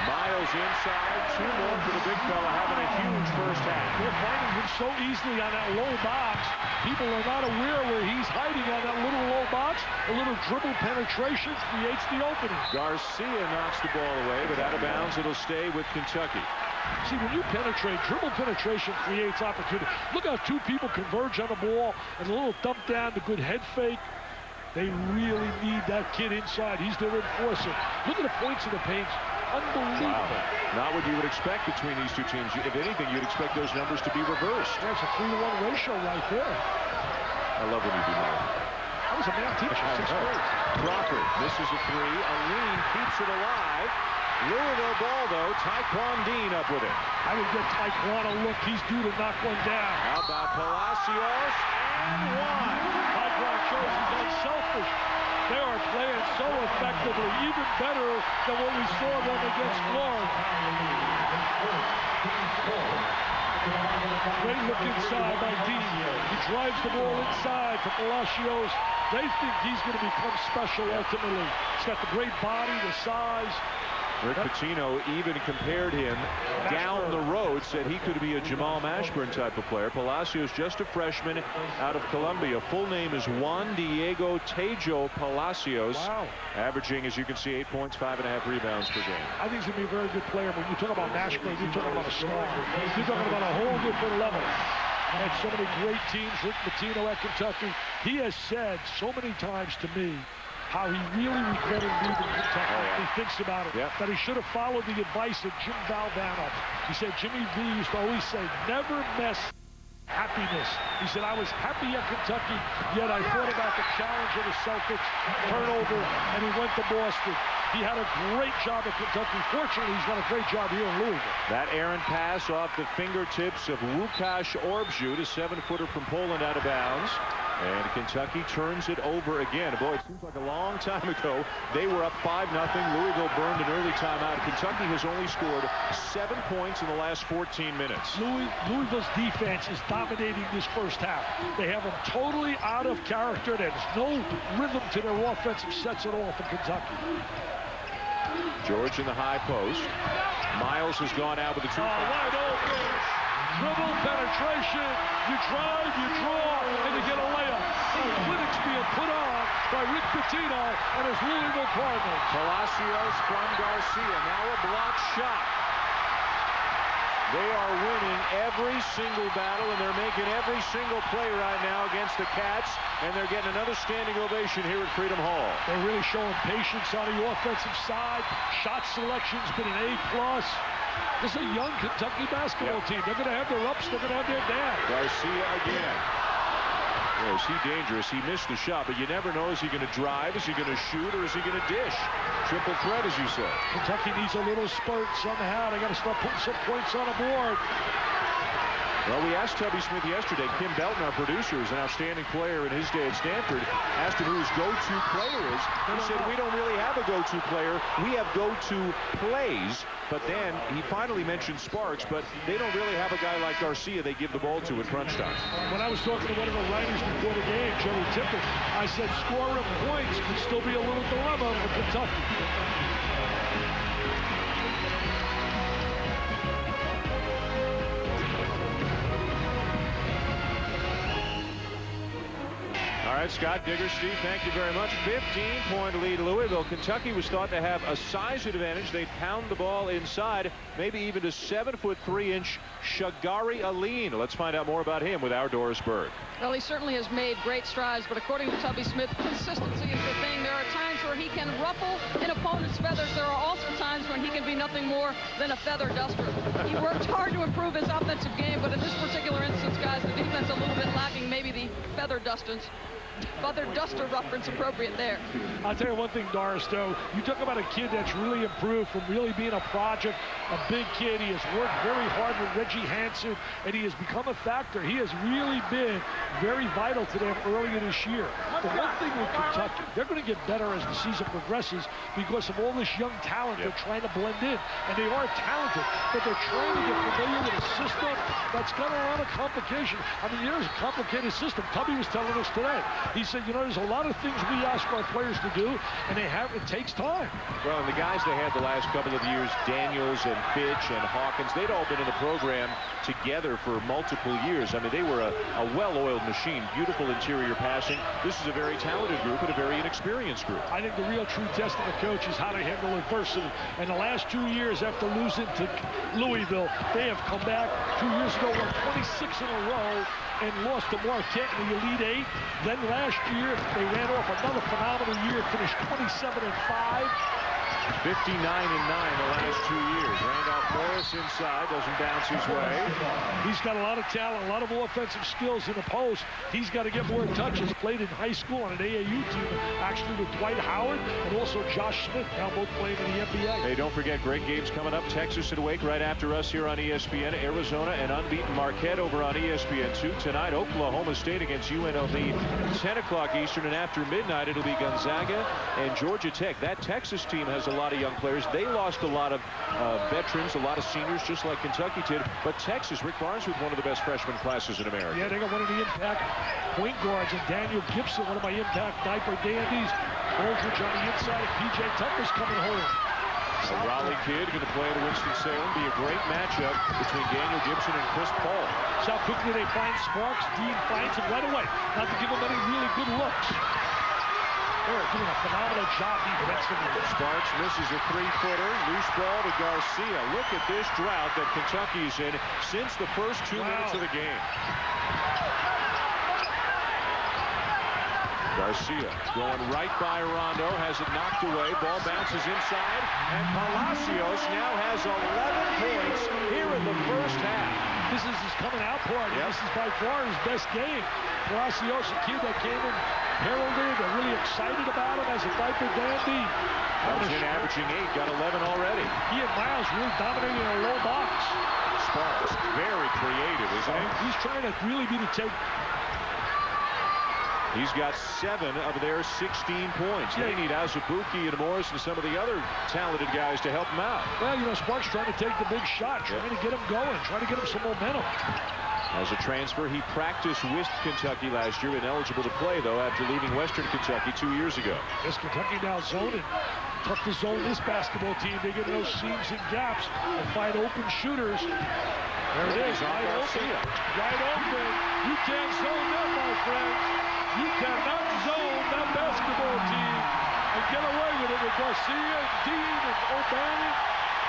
Miles inside, 2 more for the big fella, having a huge first half. They're finding him so easily on that low box. People are not aware where he's hiding on that little low box. A little dribble penetration creates the opening. Garcia knocks the ball away, but out of bounds, it'll stay with Kentucky. See, when you penetrate, dribble penetration creates opportunity. Look how 2 people converge on the ball and a little dump down, the good head fake. They really need that kid inside. He's their enforcer. Look at the points in the paint. Unbelievable. Wow. Not what you would expect between these 2 teams. If anything, you'd expect those numbers to be reversed. There's a 3-to-1 ratio right there. I love when you do that. I was a math teacher, 6th grade. Crawford misses a 3. Aline keeps it alive. Louisville ball, though. Taekwon Dean up with it. I would get Taekwon a look. He's due to knock one down. How about Palacios? And 1. Taekwon shows he's unselfish. They are playing so effectively, even better than what we saw them against Florida. Great look inside by Dean. He drives the ball inside to Palacios. They think he's going to become special ultimately. He's got the great body, the size. Rick Pitino even compared him down the road, said he could be a Jamal Mashburn type of player. Palacios, just a freshman out of Columbia. Full name is Juan Diego Tejo Palacios. Wow. Averaging, as you can see, 8 points, 5.5 rebounds per game. I think he's going to be a very good player. When you talk about Mashburn, you're talking about a star. You're talking about a whole different level. Had so many great teams, Rick Pitino at Kentucky. He has said so many times to me how he really regretted leaving Kentucky. He thinks about it, that he should have followed the advice of Jim Valvano. He said Jimmy V used to always say, never mess happiness. He said, I was happy at Kentucky, yet I thought about the challenge of the Celtics, turnover, and he went to Boston. He had a great job at Kentucky. Fortunately, he's got a great job here in Louisville. That errant pass off the fingertips of Łukasz Orbziut, a 7-footer from Poland, out of bounds. And Kentucky turns it over again. Boy, it seems like a long time ago. They were up 5-0. Louisville burned an early timeout. Kentucky has only scored 7 points in the last 14 minutes. Louisville's defense is dominating this first half. They have them totally out of character. There's no rhythm to their offensive sets at all for Kentucky. George in the high post. Miles has gone out with the 2. Wide open. Dribble penetration. You drive, you draw, and you get a layup. The clinic's being put on by Rick Pitino and his Louisville Cardinals. Palacios from Garcia. Now a block shot. They are winning every single battle, and they're making every single play right now against the Cats, and they're getting another standing ovation here at Freedom Hall. They're really showing patience on the offensive side. Shot selection's been an A+. This is a young Kentucky basketball team. They're going to have their ups, they're going to have their downs. Garcia again. Boy, is he dangerous. He missed the shot, but you never know, is he going to drive, is he going to shoot, or is he going to dish? Triple threat, as you said. Kentucky needs a little spurt somehow. They got to start putting some points on the board. Well, we asked Tubby Smith yesterday. Kim Belton, our producer, is an outstanding player in his day at Stanford. Asked him who his go-to player is. He said, we don't really have a go-to player. We have go-to plays. But then he finally mentioned Sparks, but they don't really have a guy like Garcia they give the ball to at crunch time. When I was talking to one of the writers before the game, Jerry Tippett, I said scoring points could still be a little dilemma for Kentucky. All right, Scott Digger, Steve, thank you very much. 15-point lead, Louisville. Kentucky was thought to have a size advantage. They'd pound the ball inside, maybe even to 7'3" Shagari Aline. Let's find out more about him with our Doris Berg. Well, he certainly has made great strides, but according to Tubby Smith, consistency is the thing. There are times where he can ruffle an opponent's feathers. There are also times when he can be nothing more than a feather duster. He worked hard to improve his offensive game, but in this particular instance, guys, the defense a little bit lacking, maybe the feather dustance. Mother Duster reference appropriate there. I'll tell you one thing, Doris, though. You talk about a kid that's really improved from really being a project, a big kid. He has worked very hard with Reggie Hansen, and he has become a factor. He has really been very vital to them earlier this year. The one thing with Kentucky, they're going to get better as the season progresses because of all this young talent they're trying to blend in. And they are talented, but they're trying to get familiar with a system that's got a lot of complication. I mean, there's a complicated system. Tubby was telling us today. He said, you know, there's a lot of things we ask our players to do, and it takes time. Well, and the guys they had the last couple of years, Daniels and Fitch and Hawkins, they'd all been in the program together for multiple years. I mean, they were a well-oiled machine, beautiful interior passing. This is a very talented group and a very inexperienced group. I think the real true test of the coach is how to handle adversity. And the last 2 years after losing to Louisville, they have come back. 2 years ago, won 26 in a row and lost to Marquette in the Elite Eight. Then last year, they ran off another phenomenal year, finished 27-5. 59-9 the last 2 years. Randolph Morris inside, doesn't bounce his way. He's got a lot of talent, a lot of offensive skills in the post. He's got to get more touches. Played in high school on an AAU team, actually with Dwight Howard and also Josh Smith, now both playing in the NBA. Hey, don't forget, great games coming up. Texas at Wake right after us here on ESPN. Arizona and unbeaten Marquette over on ESPN2. Tonight, Oklahoma State against UNLV, 10 o'clock Eastern, and after midnight, it'll be Gonzaga and Georgia Tech. That Texas team has a lot of young players. They lost a lot of veterans, a lot of seniors, just like Kentucky did. But Texas, Rick Barnes with one of the best freshman classes in America. Yeah, they got one of the impact point guards, and Daniel Gibson, one of my impact diaper dandies. Aldridge on the inside, and P.J. Tucker's coming home. A Raleigh kid going to play at Winston-Salem. Be a great matchup between Daniel Gibson and Chris Paul. See how quickly they find Sparks. Dean finds him right away. Not to give him any really good looks. They're doing a phenomenal job defensively. Sparks misses a three-footer. Loose ball to Garcia. Look at this drought that Kentucky's in since the first 2 minutes of the game. Garcia going right by Rondo, has it knocked away. Ball bounces inside, and Palacios now has 11 points here in the first half. This is his coming out party. This is by far his best game. Palacios, a kid that came in heralded, they're really excited about him as a diaper dandy. Comes in averaging 8, got 11 already. He and Miles really dominating in a low box. Sparks, very creative, isn't he? He's trying to really be the take. He's got 7 of their 16 points. They need Azubuike and Morris and some of the other talented guys to help him out. Well, you know, Sparks trying to take the big shot, trying to get him going, trying to get him some momentum. As a transfer, he practiced with Kentucky last year, ineligible to play, though, after leaving Western Kentucky 2 years ago. Yes, Kentucky now zoning. Tough to zone this basketball team. They get those seams and gaps and find open shooters. There it is, right open. Right open. You can't zone that, my friends. You cannot zone that basketball team and get away with it with Garcia, Dean, and O'Bannon.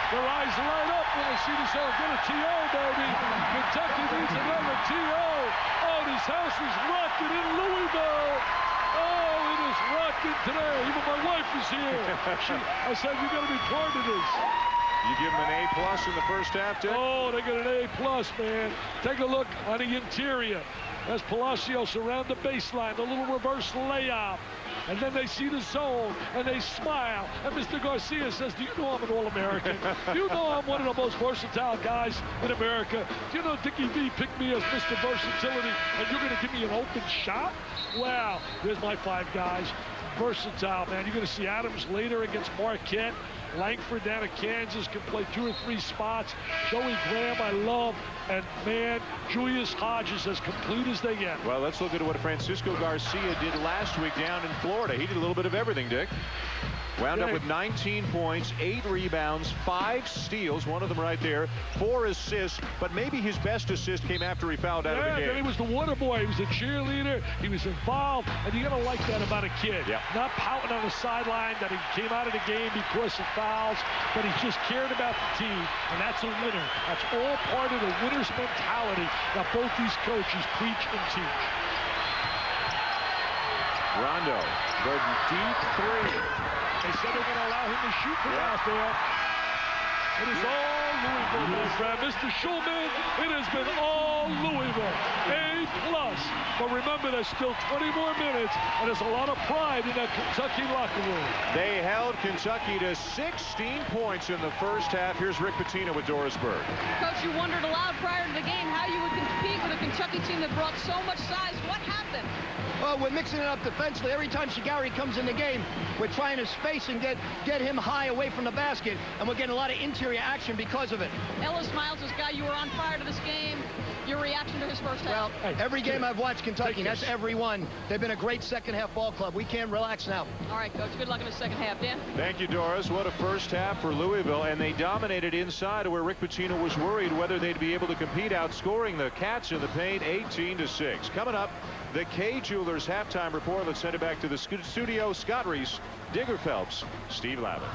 Their eyes light up when they see this all. Get a T.O., baby. Kentucky needs another T.O. Oh, this house is rocking in Louisville. Oh, it is rocking today. Even my wife is here. I said, you got to be part of this. You give them an A+ in the first half, Dick? Oh, they get an A+, man. Take a look on the interior. As Palacios around the baseline, the little reverse layup. And then they see the zone, and they smile. And Mr. Garcia says, do you know I'm an All-American? Do you know I'm one of the most versatile guys in America? Do you know Dickie V picked me as Mr. Versatility, and you're going to give me an open shot? Wow, there's my 5 guys. Versatile, man. You're going to see Adams later against Marquette. Langford down at Kansas can play 2 or 3 spots. Joey Graham, I love. And, man, Julius Hodges as complete as they get. Well, let's look at what Francisco Garcia did last week down in Florida. He did a little bit of everything, Dick. Wound up with 19 points, 8 rebounds, 5 steals, one of them right there, 4 assists, but maybe his best assist came after he fouled out of the game. Then he was the water boy. He was a cheerleader. He was involved, and you got to like that about a kid. Not pouting on the sideline that he came out of the game because of fouls, but he just cared about the team, and that's a winner. That's all part of the winner's mentality that both these coaches preach and teach. Rondo, the deep 3. They said they're going to allow him to shoot from out there. It is all Louisville, my friend. Mr. Schulman, it has been all Louisville. A+. But remember, there's still 20 more minutes, and there's a lot of pride in that Kentucky locker room. They held Kentucky to 16 points in the first half. Here's Rick Pitino with Doris Burke. Coach, you wondered aloud prior to the game how you would compete with a Kentucky team that brought so much size. What happened? Well, we're mixing it up defensively. Every time Shigari comes in the game, we're trying to space and get him high away from the basket, and we're getting a lot of interior action because of it. Ellis Miles, this guy you were on prior to this game. Your reaction to his first half? Well, every game I've watched Kentucky, that's every one. They've been a great second-half ball club. We can't relax now. All right, Coach. Good luck in the second half. Dan? Thank you, Doris. What a first half for Louisville, and they dominated inside where Rick Pitino was worried whether they'd be able to compete, outscoring the Cats in the paint 18-6. Coming up, the Kay Jewelers halftime report. Let's send it back to the studio. Scott Reese, Digger Phelps, Steve Lavin.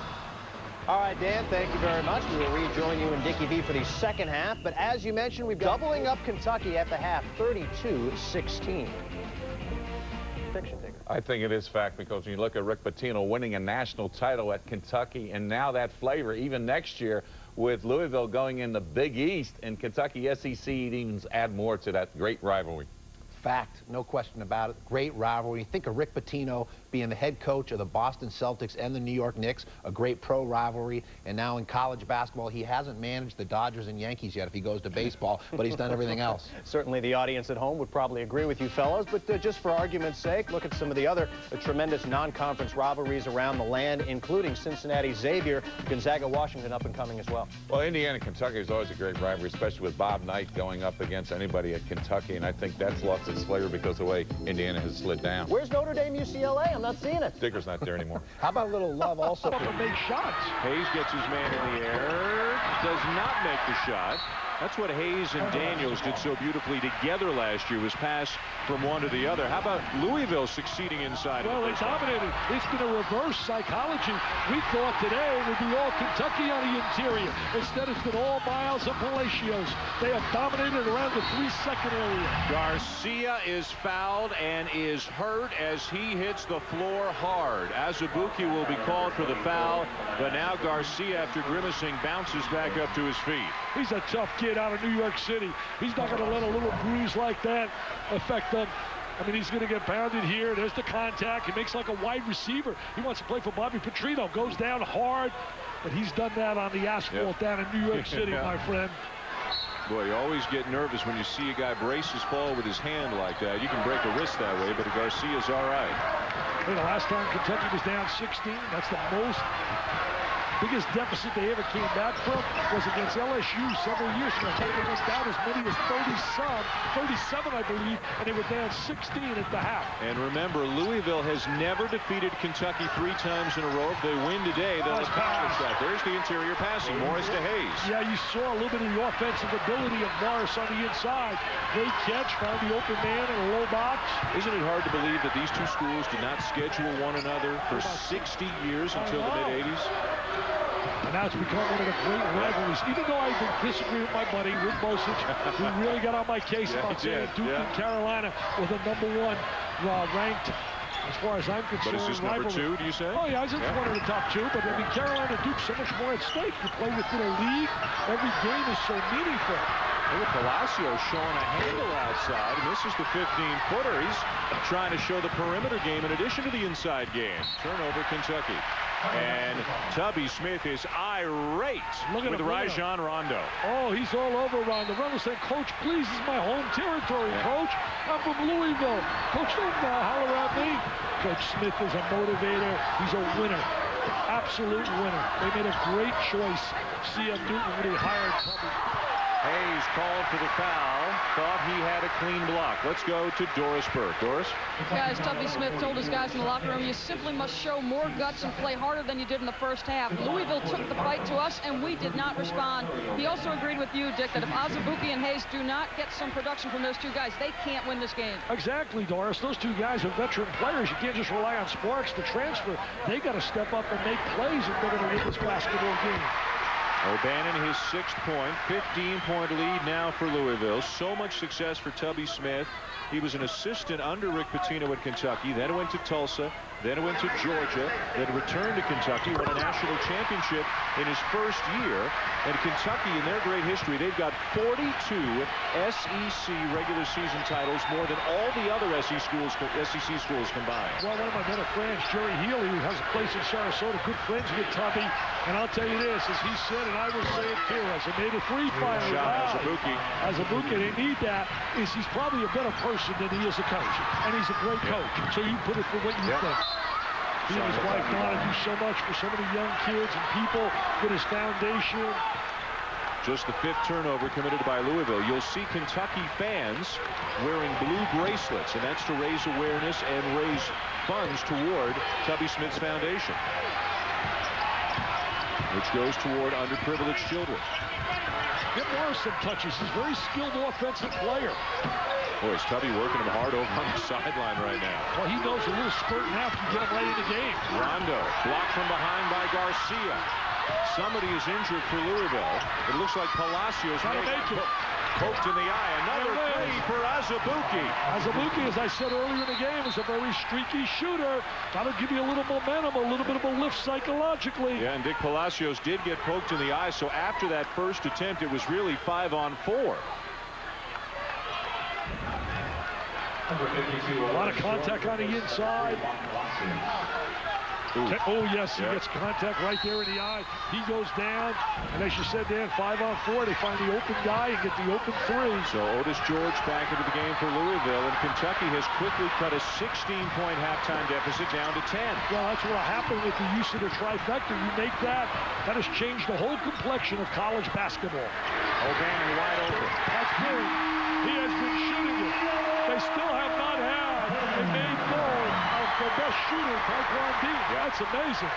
All right, Dan, thank you very much. We will rejoin you in Dickie V for the second half. But as you mentioned, we've doubling up Kentucky at the half, 32-16. I think it is fact, because when you look at Rick Pitino winning a national title at Kentucky, and now that flavor, even next year, with Louisville going in the Big East and Kentucky SEC even add more to that great rivalry. Fact, no question about it. Great rivalry. Think of Rick Pitino being the head coach of the Boston Celtics and the New York Knicks, a great pro rivalry. And now in college basketball, he hasn't managed the Dodgers and Yankees yet if he goes to baseball, but he's done everything else. Certainly the audience at home would probably agree with you fellows, but just for argument's sake, look at some of the other tremendous non-conference rivalries around the land, including Cincinnati Xavier, Gonzaga Washington up and coming as well. Well, Indiana Kentucky is always a great rivalry, especially with Bob Knight going up against anybody at Kentucky, and I think that's lost its flavor because of the way Indiana has slid down. Where's Notre Dame UCLA? I'm not seeing it. Digger's not there anymore. How about a little love also to make shots? Hayes gets his man in the air, does not make the shot. That's what Hayes and Daniels did so beautifully together last year, was pass from one to the other. How about Louisville succeeding inside? Well, they dominated. It's been a reverse psychology. We thought today it would be all Kentucky on the interior. Instead, it's been all Miles and Palacios. They have dominated around the 3-second area. Garcia is fouled and is hurt as he hits the floor hard. Azubuike will be called for the foul, but now Garcia, after grimacing, bounces back up to his feet. He's a tough kid out of New York City. He's not going to let a little bruise like that affect him. I mean, he's going to get pounded here. There's the contact. He makes like a wide receiver. He wants to play for Bobby Petrino. Goes down hard, but he's done that on the asphalt down in New York City, my friend. Boy, you always get nervous when you see a guy brace his fall with his hand like that. You can break a wrist that way, but Garcia's all right. Hey, the last time Kentucky was down 16, that's the biggest deficit they ever came back from was against LSU several years ago. They went down as many as 37, I believe, and they were down 16 at the half. And remember, Louisville has never defeated Kentucky 3 times in a row. If they win today, they'll accomplish that. There's the interior passing. Morris to Hayes. Yeah, you saw a little bit of the offensive ability of Morris on the inside. Great catch, found the open man in a low box. Isn't it hard to believe that these two schools did not schedule one another for 60 years until the mid-'80s? And now it's become one of the great rivalries. Even though I disagree with my buddy, Rick Bosich, who really got on my case about saying Duke and Carolina were the #1 ranked, as far as I'm concerned. But is this number 2, do you say? Oh, yeah, it's one of the top 2. But I mean, Carolina and Duke, so much more at stake. You play within a league. Every game is so meaningful. Look at Palacio showing a handle outside. Misses the 15-footer. He's trying to show the perimeter game in addition to the inside game. Turnover, Kentucky. And Tubby Smith is irate with Rajon Rondo. Oh, he's all over Rondo. Rondo said, "Coach, please, this is my home territory, Coach. I'm from Louisville. Coach, don't holler at me." Coach Smith is a motivator. He's a winner. Absolute winner. They made a great choice. C.M. Newton when he hired Tubby. Hayes called for the foul. Thought he had a clean block. Let's go to Doris Burke. Doris? Guys, Tubby Smith told his guys in the locker room, you simply must show more guts and play harder than you did in the first half. Louisville took the fight to us, and we did not respond. He also agreed with you, Dick, that if Azubuike and Hayes do not get some production from those two guys, they can't win this game. Exactly, Doris. Those two guys are veteran players. You can't just rely on Sparks to transfer. They got to step up and make plays if they're going to win this basketball game. O'Bannon, his 6th point, 15-point lead now for Louisville. So much success for Tubby Smith. He was an assistant under Rick Pitino at Kentucky, then went to Tulsa, then went to Georgia, then returned to Kentucky, won a national championship in his first year. And Kentucky, in their great history, they've got 42 SEC regular season titles, more than all the other SEC schools combined. Well, one of my better friends, Jerry Healy, who has a place in Sarasota, good friends with Tubby. And I'll tell you this, as he said, and I will say it too, as a native free fighter, as a Buki, they need that, is he's probably a better person than he is a coach. And he's a great coach. So you put it for what you think. He and his wife Donna do so much for so many young kids and people with his foundation. Just the 5th turnover committed by Louisville. You'll see Kentucky fans wearing blue bracelets, and that's to raise awareness and raise funds toward Tubby Smith's foundation, which goes toward underprivileged children. Get Morris some touches. He's a very skilled offensive player. Boy, is Tubby working him hard over on the sideline right now. Well, he knows a little spurt and half to get him right in the game. Rondo blocked from behind by Garcia. Somebody is injured for Louisville. It looks like Palacios poked in the eye. Another three for Azubuike. Azubuike, as I said earlier in the game, is a very streaky shooter. That'll give you a little momentum, a little bit of a lift psychologically. Yeah, and Dick Palacios did get poked in the eye, so after that first attempt, it was really 5-on-4. A lot of contact on the inside. Oh, yes, he gets contact right there in the eye. He goes down, and as you said, Dan, 5-on-4. They find the open guy and get the open three. So Otis George back into the game for Louisville, and Kentucky has quickly cut a 16-point halftime deficit down to 10. Well, that's what happened with the use of the trifecta. You make that has changed the whole complexion of college basketball. O'Bannon wide open. That's big. He has been shooting it. They still have not had a made goal of the best shooter, Taekwon Dean. That's amazing.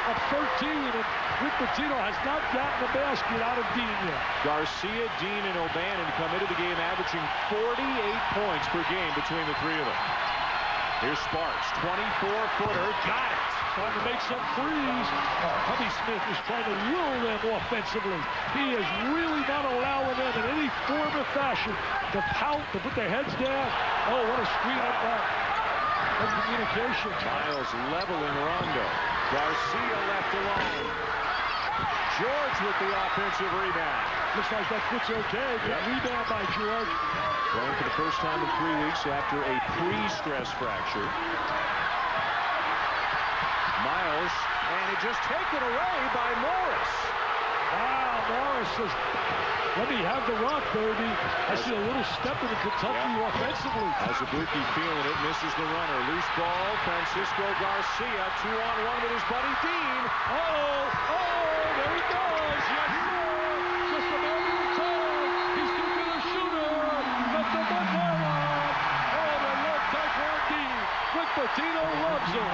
Of 13, and Rick Pitino has not gotten a basket out of Dean yet. Garcia, Dean, and O'Bannon come into the game averaging 48 points per game between the three of them. Here's Sparks, 24-footer, got it. Trying to make some threes. Tubby Smith is trying to will them offensively. He is really not allowing them in any form or fashion to pout, to put their heads down. Oh, what a screen up that. Good communication. Miles leveling Rondo. Garcia left alone. George with the offensive rebound. Looks like that foot's okay. Good rebound by George. Playing for the first time in 3 weeks after a pre-stress fracture. Miles, and it just taken away by Morris. Wow, Morris says, let me have the rock, baby. I see a little step in the Kentucky offensively. Azubuike feeling it, misses the runner. Loose ball, Francisco Garcia, 2-on-1 with his buddy Dean. Oh, there he goes. Yes, sir. Just a matter of time. He's too good a shooter. That's a Montana. Oh, they love Taekwon Dean. Rick Pitino loves him.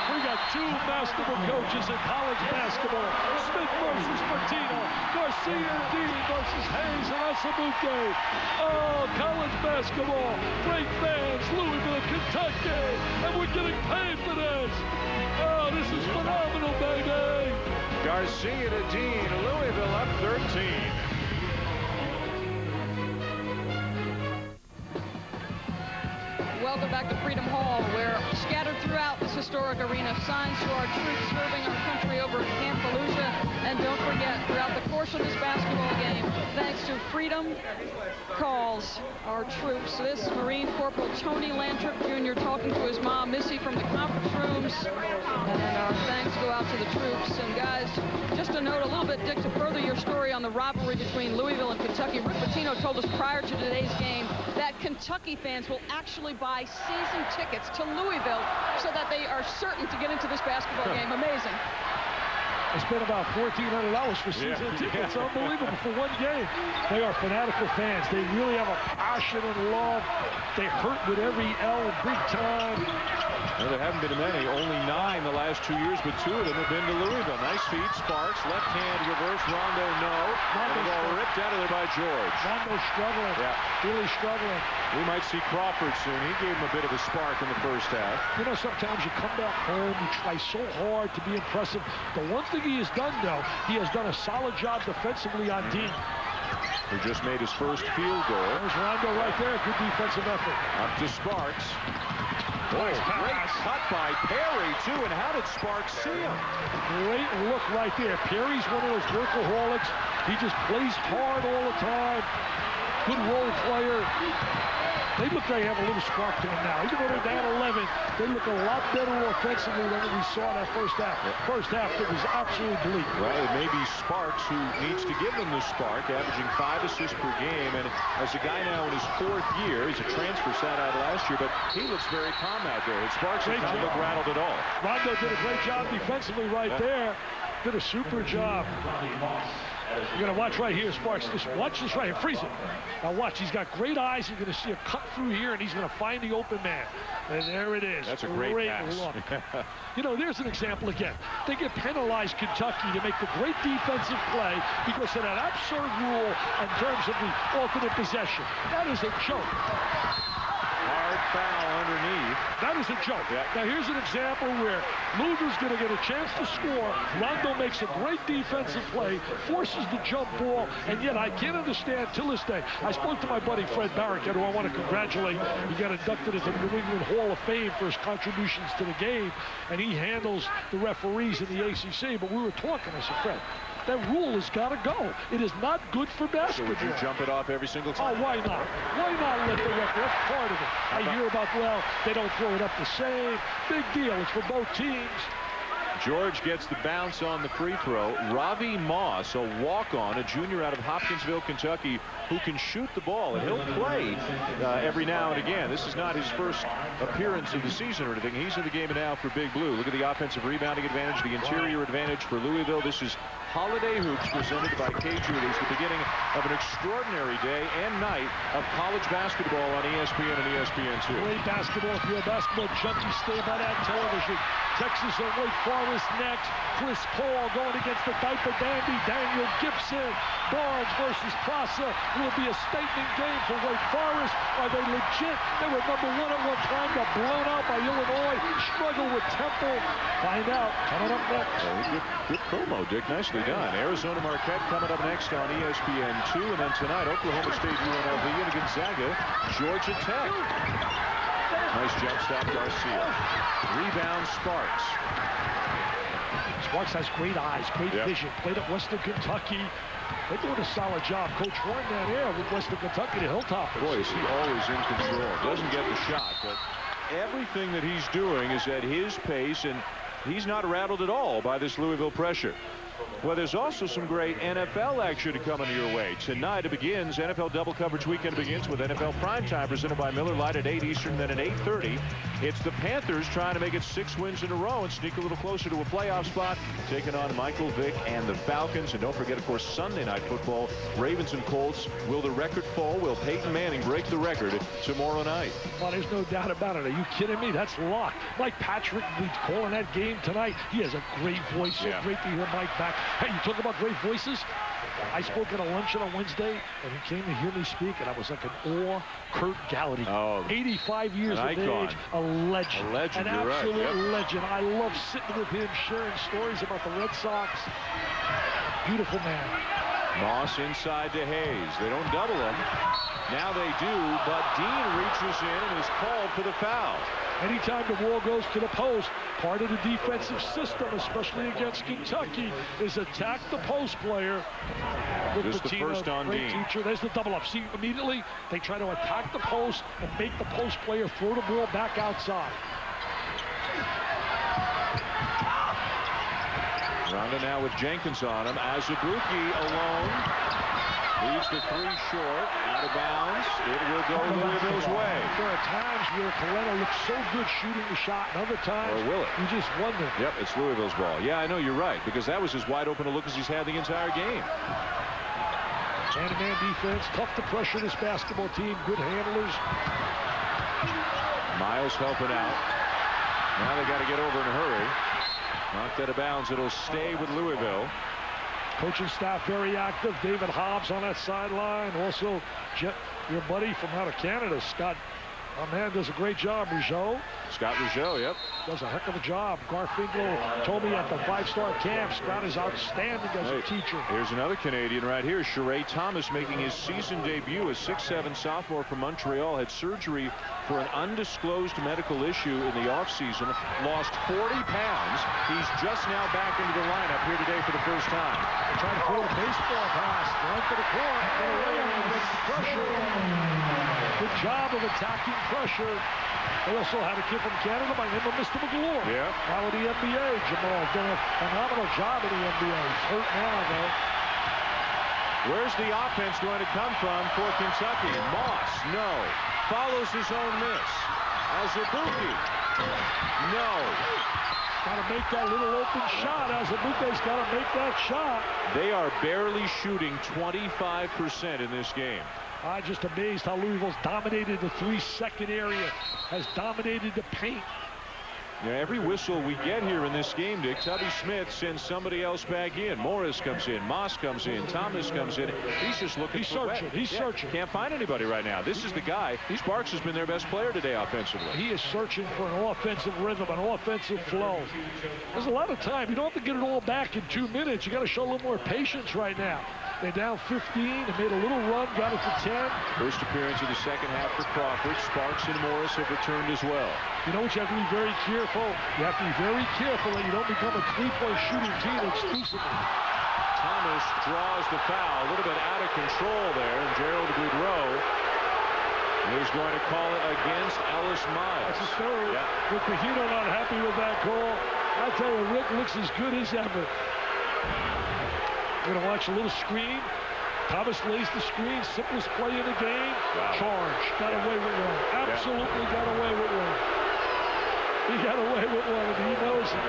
We got two masterful coaches in college basketball. Smith versus Pitino. Garcia and Dean versus Hayes and Azubuike. Oh, college basketball. Great fans, Louisville, Kentucky. And we're getting paid for this. Oh, this is phenomenal, baby. Garcia to Dean. Louisville up 13. Welcome back to Freedom Hall, where scattered throughout this historic arena, signs to our troops serving our country over at Camp Fallujah. And don't forget, throughout the course of this basketball game, thanks to Freedom Calls, our troops. This is Marine Corporal Tony Lantrip Jr. talking to his mom, Missy, from the conference rooms. And our thanks go out to the troops. And guys, just a note a little bit, Dick, to further your story on the rivalry between Louisville and Kentucky. Rick Pitino told us prior to today's game that Kentucky fans will actually buy season tickets to Louisville so that they are certain to get into this basketball game. Amazing. They spent about $1,400 for season tickets. Unbelievable for one game. They are fanatical fans. They really have a passion and love. They hurt with every L big time. Well, there haven't been many. Only 9 the last 2 years, but 2 of them have been to Louisville. Nice feed. Sparks. Left hand reverse. Rondo, no. And the ball ripped out of there by George. Rondo struggling. Yeah. Really struggling. We might see Crawford soon. He gave him a bit of a spark in the first half. You know, sometimes you come back home, you try so hard to be impressive. The one thing he has done, though, he has done a solid job defensively on Dean. Who just made his first field goal. There's Rondo right there. Good defensive effort. Up to Sparks. Boy, great cut by Perry, too. And how did Sparks see him? Great look right there. Perry's one of those workaholics. He just plays hard all the time. Good role player. They look like they have a little spark to them now. Even though they're down 11, they look a lot better offensively than we saw in that first half. First half, it was absolutely bleak. Well, it may be Sparks who needs to give them the spark, averaging 5 assists per game. And as a guy now in his 4th year, he's a transfer, sat out last year, but he looks very calm out there. And Sparks does not look rattled at all. Rondo did a great job defensively right there. Did a super job. You're going to watch right here, Sparks. Just watch this right here. Freeze it. Now watch. He's got great eyes. You're going to see a cut through here, and he's going to find the open man. And there it is. That's a great pass. Look. You know, there's an example again. They get penalized, Kentucky, to make the great defensive play because of that absurd rule in terms of the alternate possession. That is a joke. Hard foul underneath. That is a joke. Yeah. Now here's an example where Louisville's going to get a chance to score. Rondo makes a great defensive play, forces the jump ball, and yet I can't understand till this day. I spoke to my buddy Fred Barricott, who I want to congratulate. He got inducted into the New England Hall of Fame for his contributions to the game, and he handles the referees in the ACC. But we were talking. I said, Fred, that rule has got to go. It is not good for basketball. So would you jump it off every single time? Oh, why not? Why not let the referee? That's part of it. I hear about, well, they don't throw it up the same. Big deal. It's for both teams. George gets the bounce on the free throw. Ravi Moss, a walk-on, a junior out of Hopkinsville, Kentucky, who can shoot the ball, and he'll play every now and again. This is not his first appearance of the season or anything. He's in the game now for Big Blue. Look at the offensive rebounding advantage, the interior advantage for Louisville. This is Holiday Hoops presented by K. Judy's, the beginning of an extraordinary day and night of college basketball on ESPN and ESPN2. Great basketball. If you're a basketball junkie, stay by that television. Texas and Wake Forest next. Chris Paul going against the diaper dandy Daniel Gibson. Barnes versus Prosser will be a statement game for Wake Forest. Are they legit? They were number 1 at one time. Got blown out by Illinois. Struggle with Temple. Find out coming up next. Good promo, Dick. Nicely done. Arizona Marquette coming up next on ESPN2. And then tonight, Oklahoma State, UNLV, and Gonzaga, Georgia Tech. Nice jump stop, Garcia. Rebound, Sparks. Sparks has great eyes, great vision. Played at Western Kentucky. They're doing a solid job. Coach Warren down there with Western Kentucky, the Hilltoppers. Boy, is he always in control. Doesn't get the shot, but everything that he's doing is at his pace, and he's not rattled at all by this Louisville pressure. Well, there's also some great NFL action coming your way. Tonight it begins. NFL double coverage weekend begins with NFL Primetime presented by Miller Lite at 8 Eastern, then at 8:30. It's the Panthers trying to make it 6 wins in a row and sneak a little closer to a playoff spot, taking on Michael Vick and the Falcons. And don't forget, of course, Sunday Night Football, Ravens and Colts. Will the record fall? Will Peyton Manning break the record tomorrow night? Well, there's no doubt about it. Are you kidding me? That's locked. Mike Patrick will be calling that game tonight. He has a great voice. So great to hear Mike back. Hey, you talk about great voices. I spoke at a luncheon on Wednesday, and he came to hear me speak, and I was like an awe. Kurt Gallaty, 85 years of age, a legend. A legend, an absolute legend. I love sitting with him, sharing stories about the Red Sox. Beautiful man. Moss inside to Hayes. They don't double him. Now they do, but Dean reaches in and is called for the foul. Anytime the ball goes to the post, part of the defensive system, especially against Kentucky, is attack the post player. This is the first on Dean. Teacher. There's the double up. See, immediately they try to attack the post and make the post player throw the ball back outside. Rondo now with Jenkins on him. Azubuike alone. Leaves the 3 short, out of bounds. It will go Louisville's way. There are times where Coletta looks so good shooting the shot, and other times or will it? You just wonder. Yep, it's Louisville's ball. Yeah, I know, you're right, because that was as wide open a look as he's had the entire game. Man-to-man defense, tough to pressure this basketball team, good handlers. Miles helping out. Now they got to get over in a hurry. Knocked out of bounds. It'll stay with Louisville. Coaching staff very active. David Hobbs on that sideline. Also, your buddy from out of Canada, Scott. My man does a great job, Rougeau. Scott Rougeau, yep. Does a heck of a job. Garfinkel told me at the 5-star camp, Scott is outstanding as a teacher. Here's another Canadian right here. Sheree Thomas making his season debut. A 6'7" sophomore from Montreal had surgery for an undisclosed medical issue in the offseason. Lost 40 pounds. He's just now back into the lineup here today for the first time. They're trying to throw a baseball pass. Right to the court. Get away against pressure. Good job of attacking pressure. They also had a kid from Canada by the name of Mr. McGlure. Yeah. Now in the NBA, Jamal done a phenomenal job in the NBA. He's hurt now, though. Where's the offense going to come from for Kentucky? Moss, no. Follows his own miss. Azubuike, no. Got to make that little open shot. Azubuike's got to make that shot. They are barely shooting 25% in this game. I'm just amazed how Louisville's dominated the 3-second area, has dominated the paint. Yeah, every whistle we get here in this game, Dick, Tubby Smith sends somebody else back in. Morris comes in, Moss comes in, Thomas comes in. He's just looking for searching. He's searching. Can't find anybody right now. This is the guy. Sparks has been their best player today offensively. He is searching for an offensive rhythm, an offensive flow. There's a lot of time. You don't have to get it all back in 2 minutes. You got to show a little more patience right now. They're down 15. They made a little run, got it to 10. First appearance of the second half for Crawford. Sparks and Morris have returned as well. You know what you have to be very careful? You have to be very careful that you don't become a 3-point shooting team exclusively. Thomas draws the foul. A little bit out of control there. And Gerald Boudreau is going to call it against Ellis Miles. That's his third. Yeah. Rick Pitino not happy with that call. I tell you, Rick looks as good as ever. We're going to watch a little screen. Thomas lays the screen. Simplest play in the game. Wow. Charge. Got away with one. Absolutely got away with one. He got away with one, and he knows it.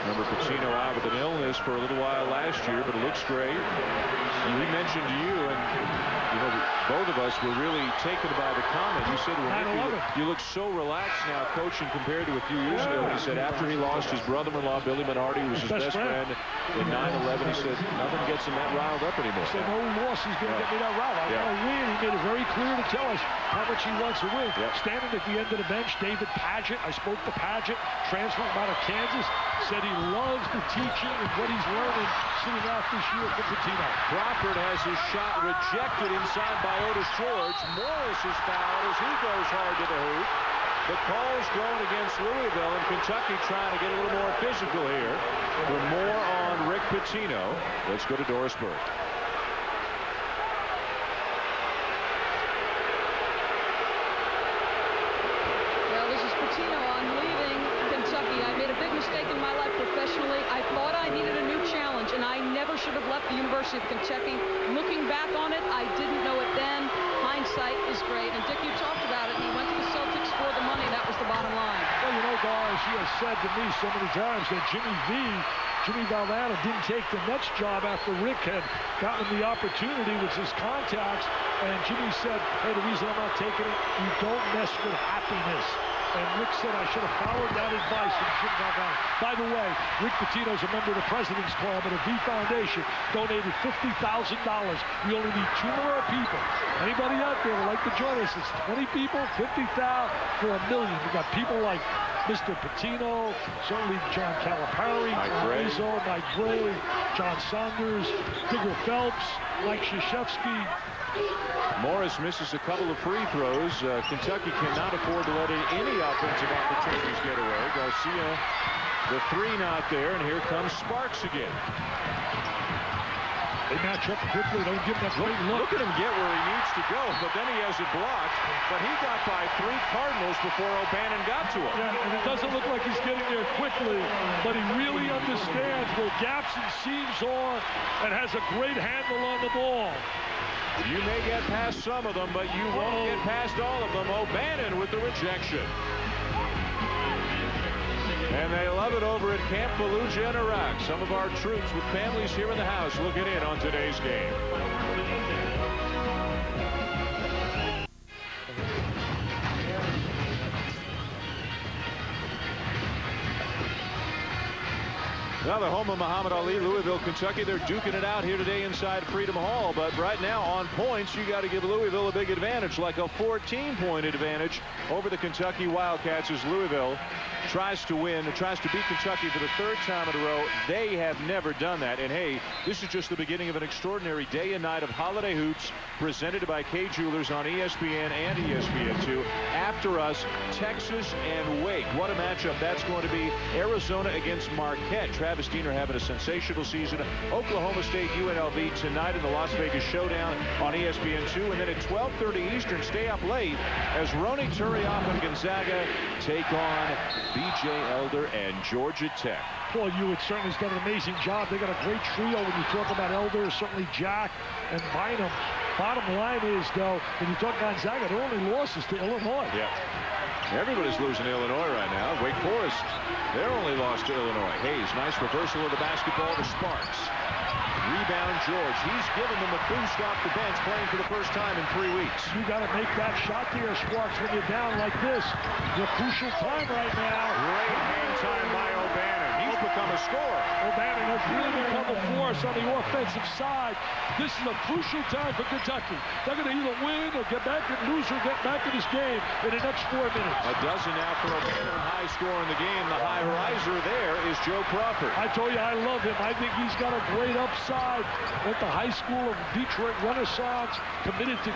Remember Pitino out with an illness for a little while last year, but it looks great. We mentioned to you, and you know, both of us were really taken by the comment. You said, well, you look so relaxed now coaching compared to a few years ago. He said after he lost his brother-in-law, Billy Minardi, who was his best friend in 9/11, he said nothing gets him that riled up anymore. He said no loss is going to get me that riled. I want to win. He made it very clear to tell us how much he wants to win. Standing at the end of the bench, David Padgett, I spoke to Padgett, transferring out of Kansas, said he loves the teaching and what he's learning sitting out this year from Pitino. Crawford has his shot rejected inside by Otis George. Morris is fouled as he goes hard to the hoop. The call's going against Louisville, and Kentucky trying to get a little more physical here. For more on Rick Pitino, let's go to Doris Burke. Well, this is Pitino. I'm leaving Kentucky. I made a big mistake in my life professionally. I thought I needed a new challenge, and I never should have left the University of Kentucky. Looking back on it, I didn't know it then. Hindsight is great. And Dick, you talked about it. He went to the Celtics for the money. That was the bottom line. Well, you know, guys, he has said to me so many times that Jimmy Valvano didn't take the Nets job after Rick had gotten the opportunity with his contacts. And Jimmy said, hey, the reason I'm not taking it, you don't mess with happiness. And Rick said I should have followed that advice from Jim Valvano. By the way, Rick Pitino's a member of the President's Club, and the V Foundation donated $50,000. We only need 2 more people. Anybody out there would like to join us? It's 20 people, 50,000 for $1 million. We got people like Mr. Pitino, certainly John Calipari, Rizzo, Mike Gray, John Saunders, Digger Phelps, Mike Krzyzewski. Morris misses a couple of free throws. Kentucky cannot afford to let any offensive opportunities get away. Garcia, the 3 not there, and here comes Sparks again. They match up quickly. Don't give him that great look. Look at him get where he needs to go, but then he has it blocked. But he got by 3 Cardinals before O'Bannon got to him. Yeah, and it doesn't look like he's getting there quickly, but he really understands where gaps and seams are and has a great handle on the ball. You may get past some of them, but you won't get past all of them. O'Bannon with the rejection. And they love it over at Camp Fallujah in Iraq. Some of our troops with families here in the house looking in on today's game. Well, the home of Muhammad Ali, Louisville, Kentucky. They're duking it out here today inside Freedom Hall. But right now, on points, you got to give Louisville a big advantage, like a 14-point advantage over the Kentucky Wildcats as Louisville tries to win, tries to beat Kentucky for the third time in a row. They have never done that. And, hey, this is just the beginning of an extraordinary day and night of holiday hoops presented by Kay Jewelers on ESPN and ESPN2. After us, Texas and Wake. What a matchup that's going to be. Arizona against Marquette. Travis Diener having a sensational season. Oklahoma State, UNLV tonight in the Las Vegas Showdown on ESPN2. And then at 12:30 Eastern, stay up late as Ronny Turiaf and Gonzaga take on B.J. Elder and Georgia Tech. Paul Hewitt certainly has done an amazing job. They got a great trio when you talk about Elder, certainly Jack and Bynum. Bottom line is, though, when you talk Gonzaga, their only losses to Illinois. Yeah. Everybody's losing to Illinois right now. Wake Forest, their only loss to Illinois. Hayes, nice reversal of the basketball to Sparks. Rebound George. He's given them a boost off the bench, playing for the first time in 3 weeks. You got to make that shot there, Sparks, when you're down like this. The crucial time right now. Great hang time by O'Bannon. He's become a scorer. O'Bannon has really become a force on the offensive side. This is a crucial time for Kentucky. They're going to either win or get back and lose or get back in this game in the next 4 minutes. A dozen now for O'Bannon. High score in the game. The high riser there is Joe Crawford. I told you I love him. I think he's got a great upside. Went to high school of Detroit Renaissance, committed to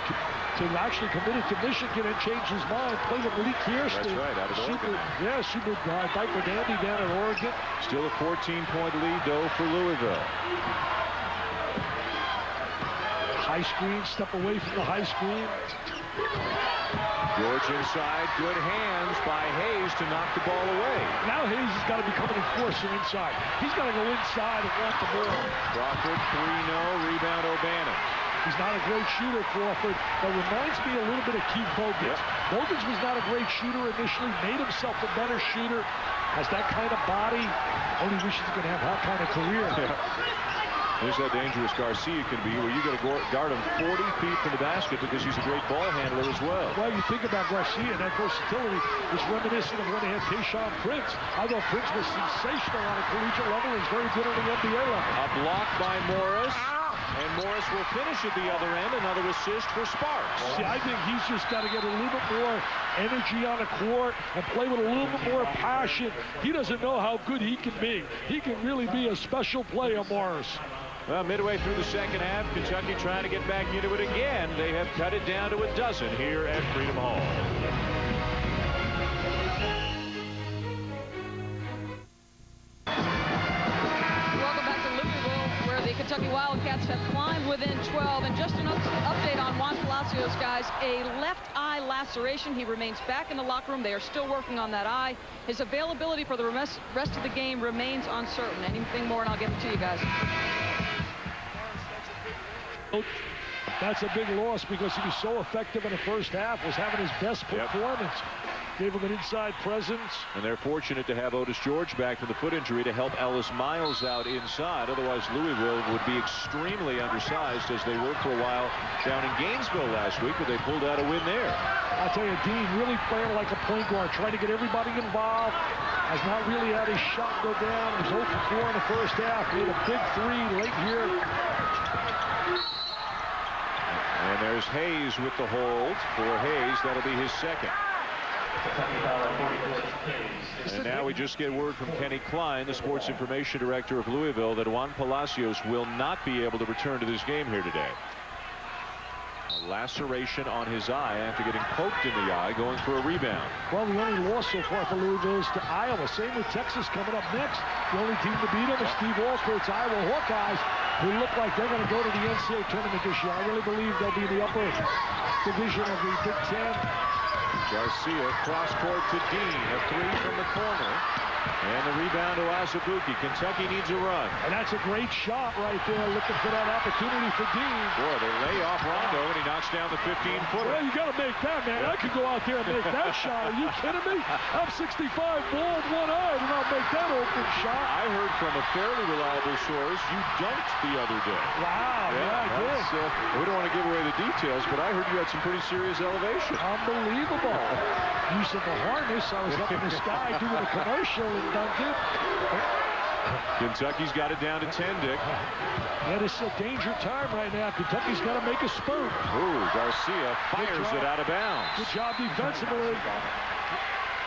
Michigan and changed his mind. Played with Lee Kirsten. That's right, out of Oregon. Yeah, super diaper dandy down at Oregon. Still a 14-point lead, though, for Louisville. High screen, step away from the high screen. George inside, good hands by Hayes to knock the ball away. Now Hayes has got to become an enforcer inside. He's got to go inside and want the ball. Crawford, 3-0, rebound O'Bannon. He's not a great shooter, Crawford. That reminds me a little bit of Keith Bogans. Yep. Bogans was not a great shooter initially, made himself a better shooter, has that kind of body. Only wishes he could have that kind of career. Yeah. Here's how dangerous Garcia can be, where you got to guard him 40 feet from the basket because he's a great ball handler as well. Well, you think about Garcia and that versatility is reminiscent of when they had Tayshaun Prince. I thought Prince was sensational on a collegiate level and is very good on the NBA level. A block by Morris. And Morris will finish at the other end. Another assist for Sparks. See, I think he's just got to get a little bit more energy on the court and play with a little bit more passion. He doesn't know how good he can be. He can really be a special player, Morris. Well, midway through the second half, Kentucky trying to get back into it again. They have cut it down to a dozen here at Freedom Hall. Kentucky Wildcats have climbed within 12. And just an update on Juan Palacios, guys. A left eye laceration. He remains back in the locker room. They are still working on that eye. His availability for the rest of the game remains uncertain. Anything more, and I'll get it to you guys. That's a big loss because he was so effective in the first half, was having his best performance. Gave him an inside presence. And they're fortunate to have Otis George back from the foot injury to help Ellis Miles out inside. Otherwise, Louisville would be extremely undersized as they were for a while down in Gainesville last week, but they pulled out a win there. I'll tell you, Dean really playing like a point guard, trying to get everybody involved. Has not really had his shot go down. He was 0 for 4 in the first half. He had a big 3 late here. And there's Hayes with the hold. For Hayes, that'll be his second. And now we just get word from Kenny Klein, the sports information director of Louisville, that Juan Palacios will not be able to return to this game here today. A laceration on his eye after getting poked in the eye, going for a rebound. Well, the only loss so far for Louisville is to Iowa. Same with Texas coming up next. The only team to beat them is Steve Alcort's Iowa Hawkeyes, who look like they're going to go to the NCAA tournament this year. I really believe they'll be in the upper division of the Big Ten. Garcia cross court to Dean, a 3 from the corner. And the rebound to Azubuike. Kentucky needs a run. And that's a great shot right there, looking for that opportunity for Dean. Boy, they lay off Rondo, and he knocks down the 15-footer. Well, you got to make that, man. I could go out there and make that shot. Are you kidding me? I'm 65, bald, one-eyed, and I'll make that open shot. I heard from a fairly reliable source you dunked the other day. Wow, yeah, I did. We don't want to give away the details, but I heard you had some pretty serious elevation. Unbelievable. Use of the harness. I was up in the sky doing a commercial and dunked it. Kentucky's got it down to 10, Dick. And it's a danger time right now. Kentucky's got to make a spurt. Ooh, Garcia fires it out of bounds. Good job defensively.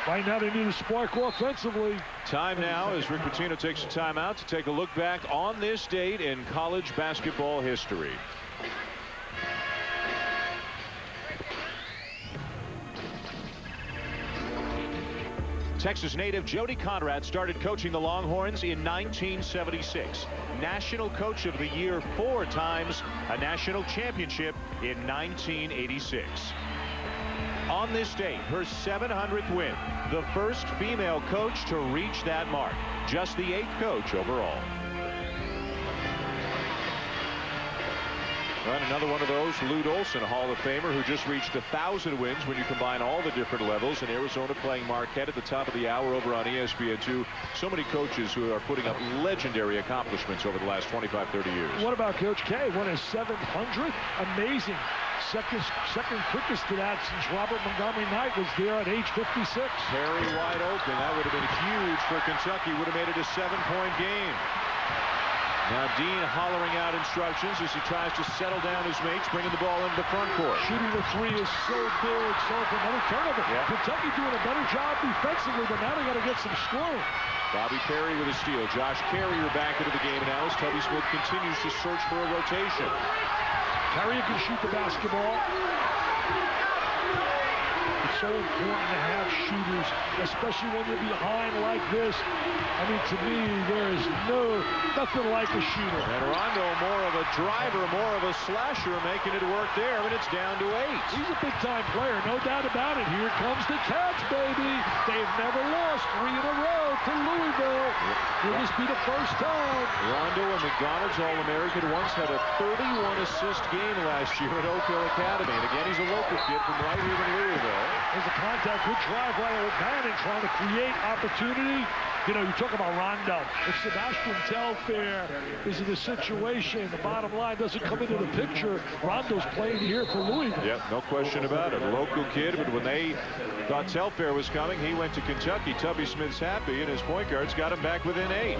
Right now they need a spark offensively. Time now as Rick Pitino takes a timeout to take a look back on this date in college basketball history. Texas native Jody Conrad started coaching the Longhorns in 1976. National Coach of the Year 4 times, a national championship in 1986. On this date, her 700th win, the first female coach to reach that mark, just the 8th coach overall. And another one of those, Lute Olson, a Hall of Famer who just reached 1,000 wins when you combine all the different levels. In Arizona playing Marquette at the top of the hour over on ESPN2. So many coaches who are putting up legendary accomplishments over the last 25, 30 years. What about Coach K? Won his 700th? Amazing. Second quickest to that since Robert Montgomery Knight was there at age 56. Very wide open. That would have been huge for Kentucky. Would have made it a 7-point game. Now Dean hollering out instructions as he tries to settle down his mates, bringing the ball into the front court. Shooting the three is so big. So another turnover. Yeah. Kentucky doing a better job defensively, but now they got to get some scoring. Bobby Perry with a steal. Josh Carrier back into the game now as Tubby Smith continues to search for a rotation. Carrier can shoot the basketball. It's so important to have shooters, especially when you're behind like this. I mean, to me, there is nothing like a shooter. And Rondo, more of a driver, more of a slasher, making it work there, and it's down to 8. He's a big-time player, no doubt about it. Here comes the Cats, baby. They've never lost 3 in a row to Louisville. Will this be the first time? Rondo, a McDonald's All-American, once had a 31-assist game last year at Oakville Academy. And again, he's a local kid from right here in Louisville. There's a contact, good drive by O'Bannon trying to create opportunity. You know, you talk about Rondo. If Sebastian Telfair is in a situation, the bottom line doesn't come into the picture, Rondo's playing here for Louisville. Yep, no question about it. A local kid, but when they thought Telfair was coming, he went to Kentucky. Tubby Smith's happy, and his point guard's got him back within 8.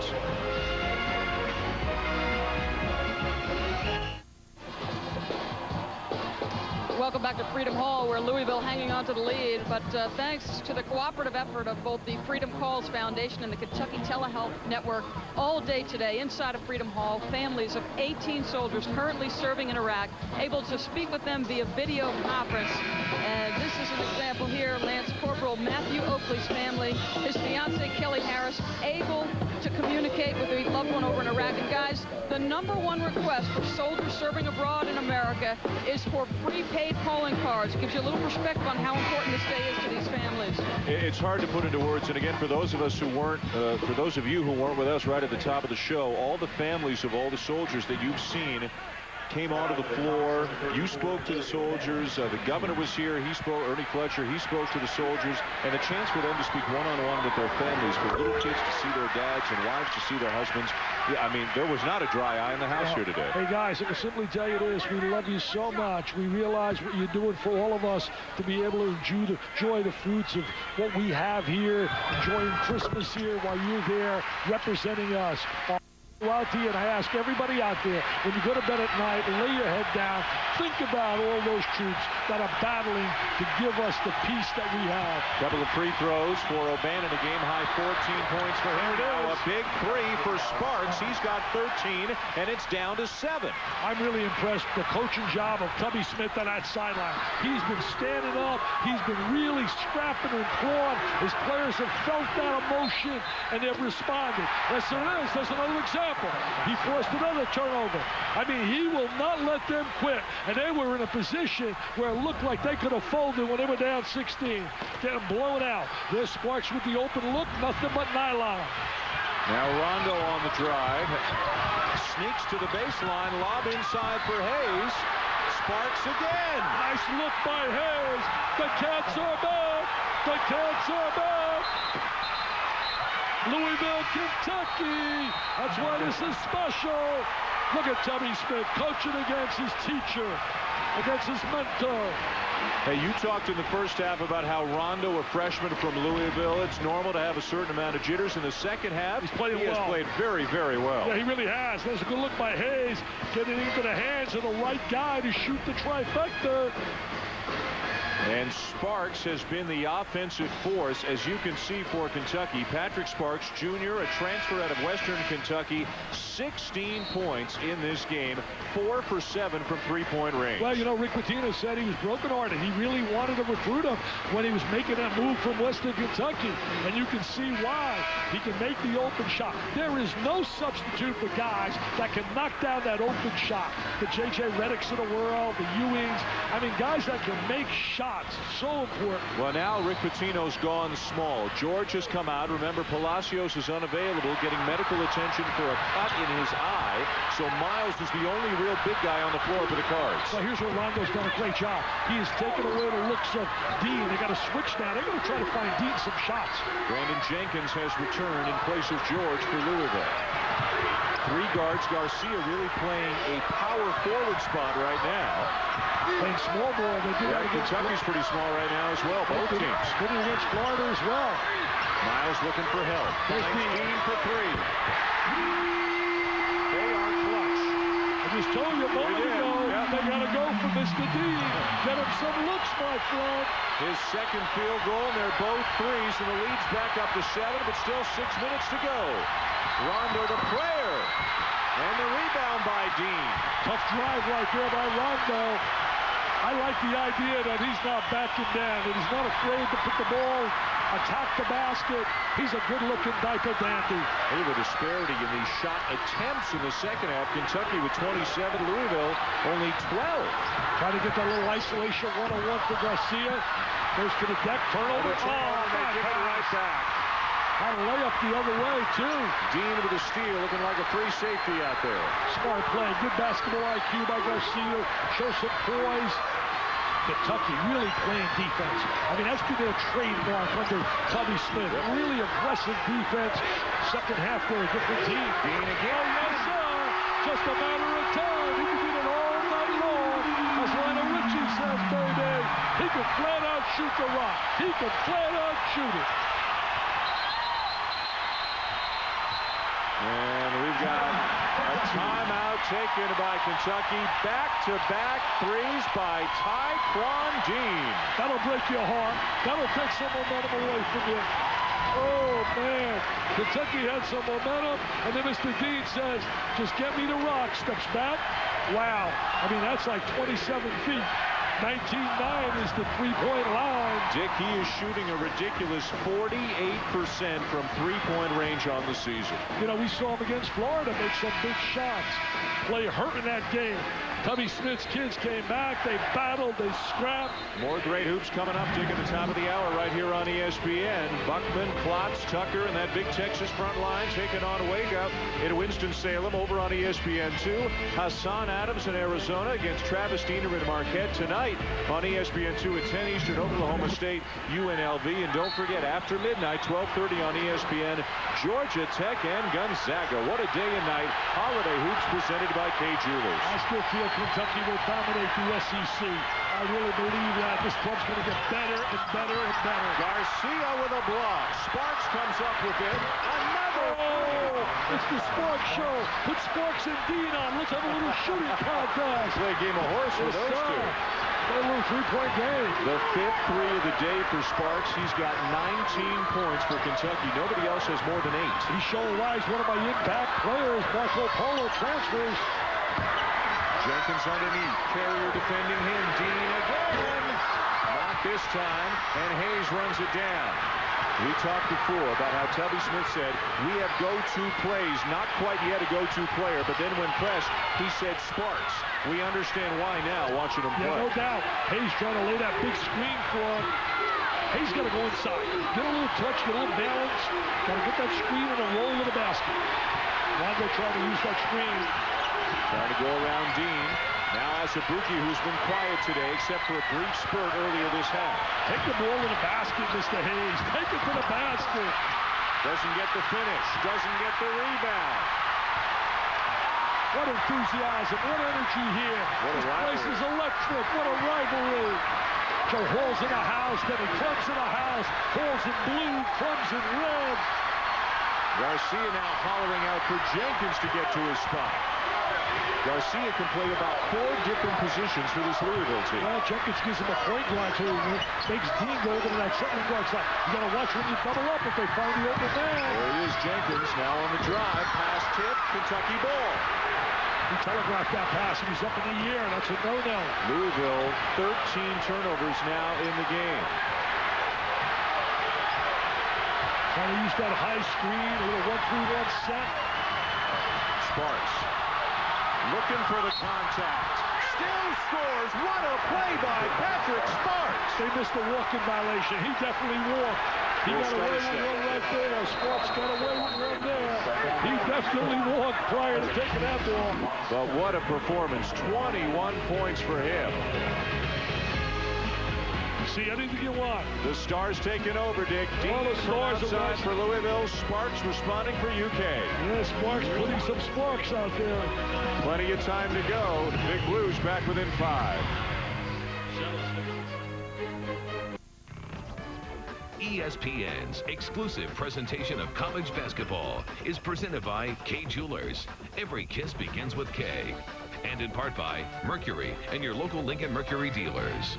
Welcome back to Freedom Hall, where Louisville hanging on to the lead. But thanks to the cooperative effort of both the Freedom Calls Foundation and the Kentucky Telehealth Network, all day today inside of Freedom Hall, families of 18 soldiers currently serving in Iraq, able to speak with them via video conference. And this is an example here. Lance Corporal Matthew Oakley's family, his fiancee Kelly Harris, able to communicate with their loved one over in Iraq. And guys, the #1 request for soldiers serving abroad in America is for prepaid calling cards. Gives you a little perspective on how important this day is to these families. It's hard to put into words, and again, for those of us who weren't, for those of you who weren't with us right at the top of the show, all the families of all the soldiers that you've seen came onto the floor. You spoke to the soldiers. The governor was here. He spoke, Ernie Fletcher, he spoke to the soldiers. And the chance for them to speak one-on-one with their families, for little kids to see their dads and wives to see their husbands. Yeah, I mean, there was not a dry eye in the house here today. Hey, guys, I can simply tell you this. We love you so much. We realize what you're doing for all of us to be able to enjoy the fruits of what we have here, enjoying Christmas here while you're there representing us. Out to you, and I ask everybody out there, when you go to bed at night, lay your head down, think about all those troops that are battling to give us the peace that we have. Couple of free throws for O'Bannon, a game-high 14 points for him. Now a big 3 for Sparks. He's got 13, and it's down to 7. I'm really impressed with the coaching job of Tubby Smith on that sideline. He's been standing up. He's been really scrapping and clawing. His players have felt that emotion, and they've responded. Yes, there is. There's another example. He forced another turnover. I mean, he will not let them quit. And they were in a position where it looked like they could have folded when they were down 16. Getting blown out. There's Sparks with the open look, nothing but nylon. Now Rondo on the drive. Sneaks to the baseline, lob inside for Hayes. Sparks again. Nice look by Hayes. The Cats are back. The Cats are back. Louisville, Kentucky. That's why this is special. Look at Tubby Smith coaching against his teacher, against his mentor. Hey, you talked in the first half about how Rondo, a freshman from Louisville, it's normal to have a certain amount of jitters. In the second half, he has played very, very well. Yeah, he really has. There's a good look by Hayes, getting into the hands of the right guy to shoot the trifecta. And Sparks has been the offensive force, as you can see, for Kentucky. Patrick Sparks, Jr., a transfer out of Western Kentucky, 16 points in this game, 4 for 7 from three-point range. Well, you know, Rick Pitino said he was brokenhearted. He really wanted to recruit him when he was making that move from Western Kentucky. And you can see why. He can make the open shot. There is no substitute for guys that can knock down that open shot. The J.J. Reddicks of the world, the Ewings. I mean, guys that can make shots. So important. Well, now Rick Pitino's gone small. George has come out. Remember, Palacios is unavailable, getting medical attention for a cut in his eye. So Miles is the only real big guy on the floor for the Cards. Well, here's where Rondo's done a great job. He has taken away the looks of Dean. They got to switch now. They're going to try to find Dean some shots. Brandon Jenkins has returned in place of George for Louisville. Three guards. Garcia really playing a power forward spot right now. Playing small ball. They do that against Kentucky's pretty small right now as well. Both teams. Good against Florida as well. Miles looking for help. There's Dean for three. They are clutch. I just told you a moment ago, they got to go for Mr. Dean. Get him some looks, my friend. His second field goal, and they're both threes, and the lead's back up to 7, but still 6 minutes to go. Rondo the prayer. And the rebound by Dean. Tough drive right there by Rondo. I like the idea that he's not backing down, that he's not afraid to put the ball, attack the basket. He's a good-looking type of dandy. Look at the disparity in these shot attempts in the second half. Kentucky with 27, Louisville only 12. Trying to get that little isolation one-on-one for Garcia. Goes to the deck, turnover. They give it right back. Had a layup the other way, too. Dean with a steal, looking like a free safety out there. Smart play. Good basketball IQ by Garcia. Shows some poise. Kentucky really playing defense. I mean, that's been their trademark under Tubby Smith. Really aggressive defense. Second half, they're a different team. Dean again. Oh, yes, sir. Just a matter of time. He can do it all night long. As Lionel Richie says, baby, he can flat out shoot the rock. He can flat out shoot it. And we've got a timeout taken by Kentucky. Back-to-back threes by Taekwon Dean. That'll break your heart. That'll take some momentum away from you. Oh, man. Kentucky had some momentum, and then Mr. Dean says, just get me the rock. Steps back. Wow. I mean, that's like 27 feet. 19-9 is the three-point line. Dick, he is shooting a ridiculous 48% from three-point range on the season. You know, we saw him against Florida make some big shots. Play hurt in that game. Tubby Smith's kids came back. They battled. They scrapped. More great hoops coming up, Dick, at the top of the hour right here on ESPN. Buckman, Klotz, Tucker, and that big Texas front line taking on Wake Up in Winston-Salem over on ESPN2. Hassan Adams in Arizona against Travis Diener in Marquette tonight on ESPN2 at 10 Eastern, Oklahoma State, UNLV. And don't forget, after midnight, 12:30 on ESPN, Georgia Tech and Gonzaga. What a day and night. Holiday Hoops presented by Kay Jewelers. I still feel Kentucky will dominate the SEC. I really believe that this club's going to get better and better and better. Garcia with a block. Sparks comes up with it. Another. Oh, it's the Sparks show. Put Sparks and Dean on. Let's have a little shooting contest. Play a game of horse with those two. A little three-point game. The fifth three of the day for Sparks. He's got 19 points for Kentucky. Nobody else has more than 8. He's showing why he's one of my impact players. Marco Polo transfers. Jenkins underneath. Carrier defending him. Dean again. Not this time. And Hayes runs it down. We talked before about how Tubby Smith said, we have go-to plays. Not quite yet a go-to player, but then when pressed, he said Sparks. We understand why now, watching him play. Yeah, no doubt. Hayes trying to lay that big screen for him. Hayes got to go inside. Get a little touch, get a little balance. Got to get that screen and a roll to the basket. Rondo trying to use that screen. Trying to go around Dean. Now Asabuki, who's been quiet today, except for a brief spurt earlier this half. Take the ball to the basket, Mr. Hayes. Take it to the basket. Doesn't get the finish. Doesn't get the rebound. What enthusiasm. What energy here. What a rivalry. This place is electric. What a rivalry. So Hall's in the house, then Crumb's in the house. Hall's in blue, Crumb's in red. Garcia now hollering out for Jenkins to get to his spot. Garcia can play about 4 different positions for this Louisville team. Well, Jenkins gives him a point guard, so he makes Dean go over to that second guard side. You got to watch when you double up if they find the open man. There he is, Jenkins, now on the drive. Pass tip, Kentucky ball. He telegraphed that pass, and he's up in the air. That's a no-no. Louisville, 13 turnovers now in the game. Trying to use that high screen, a little 1-3-1 set. Sparks looking for the contact. Still scores. What a play by Patrick Sparks. They missed a walking violation. He definitely walked. He got away with one right there. Sparks got away with one there. He definitely walked prior to taking that ball. But what a performance. 21 points for him. See anything you want. The Stars taking over, Dick. Dean the Stars outside for Louisville. Sparks responding for UK. Yeah, Sparks putting some sparks out there. Plenty of time to go. Big Blues back within 5. ESPN's exclusive presentation of college basketball is presented by K Jewelers. Every kiss begins with K. And in part by Mercury and your local Lincoln Mercury dealers.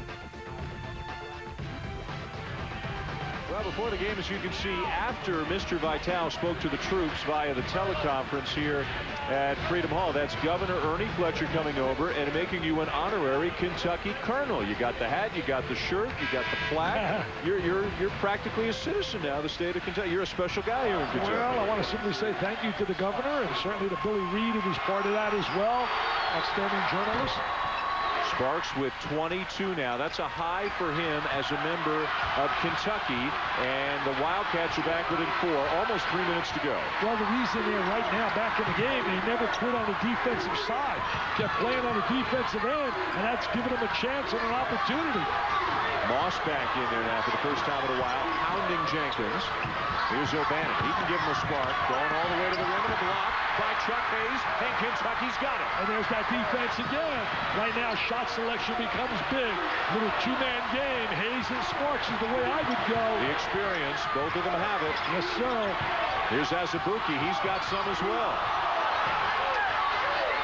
Well, before the game, as you can see, after Mr. Vitale spoke to the troops via the teleconference here at Freedom Hall, that's Governor Ernie Fletcher coming over and making you an honorary Kentucky colonel. You got the hat, you got the shirt, you got the flag. You're practically a citizen now of the state of Kentucky. You're a special guy here in Kentucky. Well, I want to simply say thank you to the governor and certainly to Billy Reed, who was part of that as well. Outstanding journalist. Sparks with 22 now. That's a high for him as a member of Kentucky. And the Wildcats are back within 4. Almost 3 minutes to go. Well, the reason they're right now back in the game, he never quit on the defensive side. Kept playing on the defensive end, and that's given him a chance and an opportunity. Moss back in there now for the first time in a while, pounding Jenkins. Here's O'Bannon. He can give him a spark. Going all the way to the rim and a block by Chuck Hayes, and Kentucky's got it. And there's that defense again. Right now, shot selection becomes big. Little 2-man game. Hayes and Sparks is the way I would go. The experience, both of them have it. Yes, sir. Here's Azubuike. He's got some as well.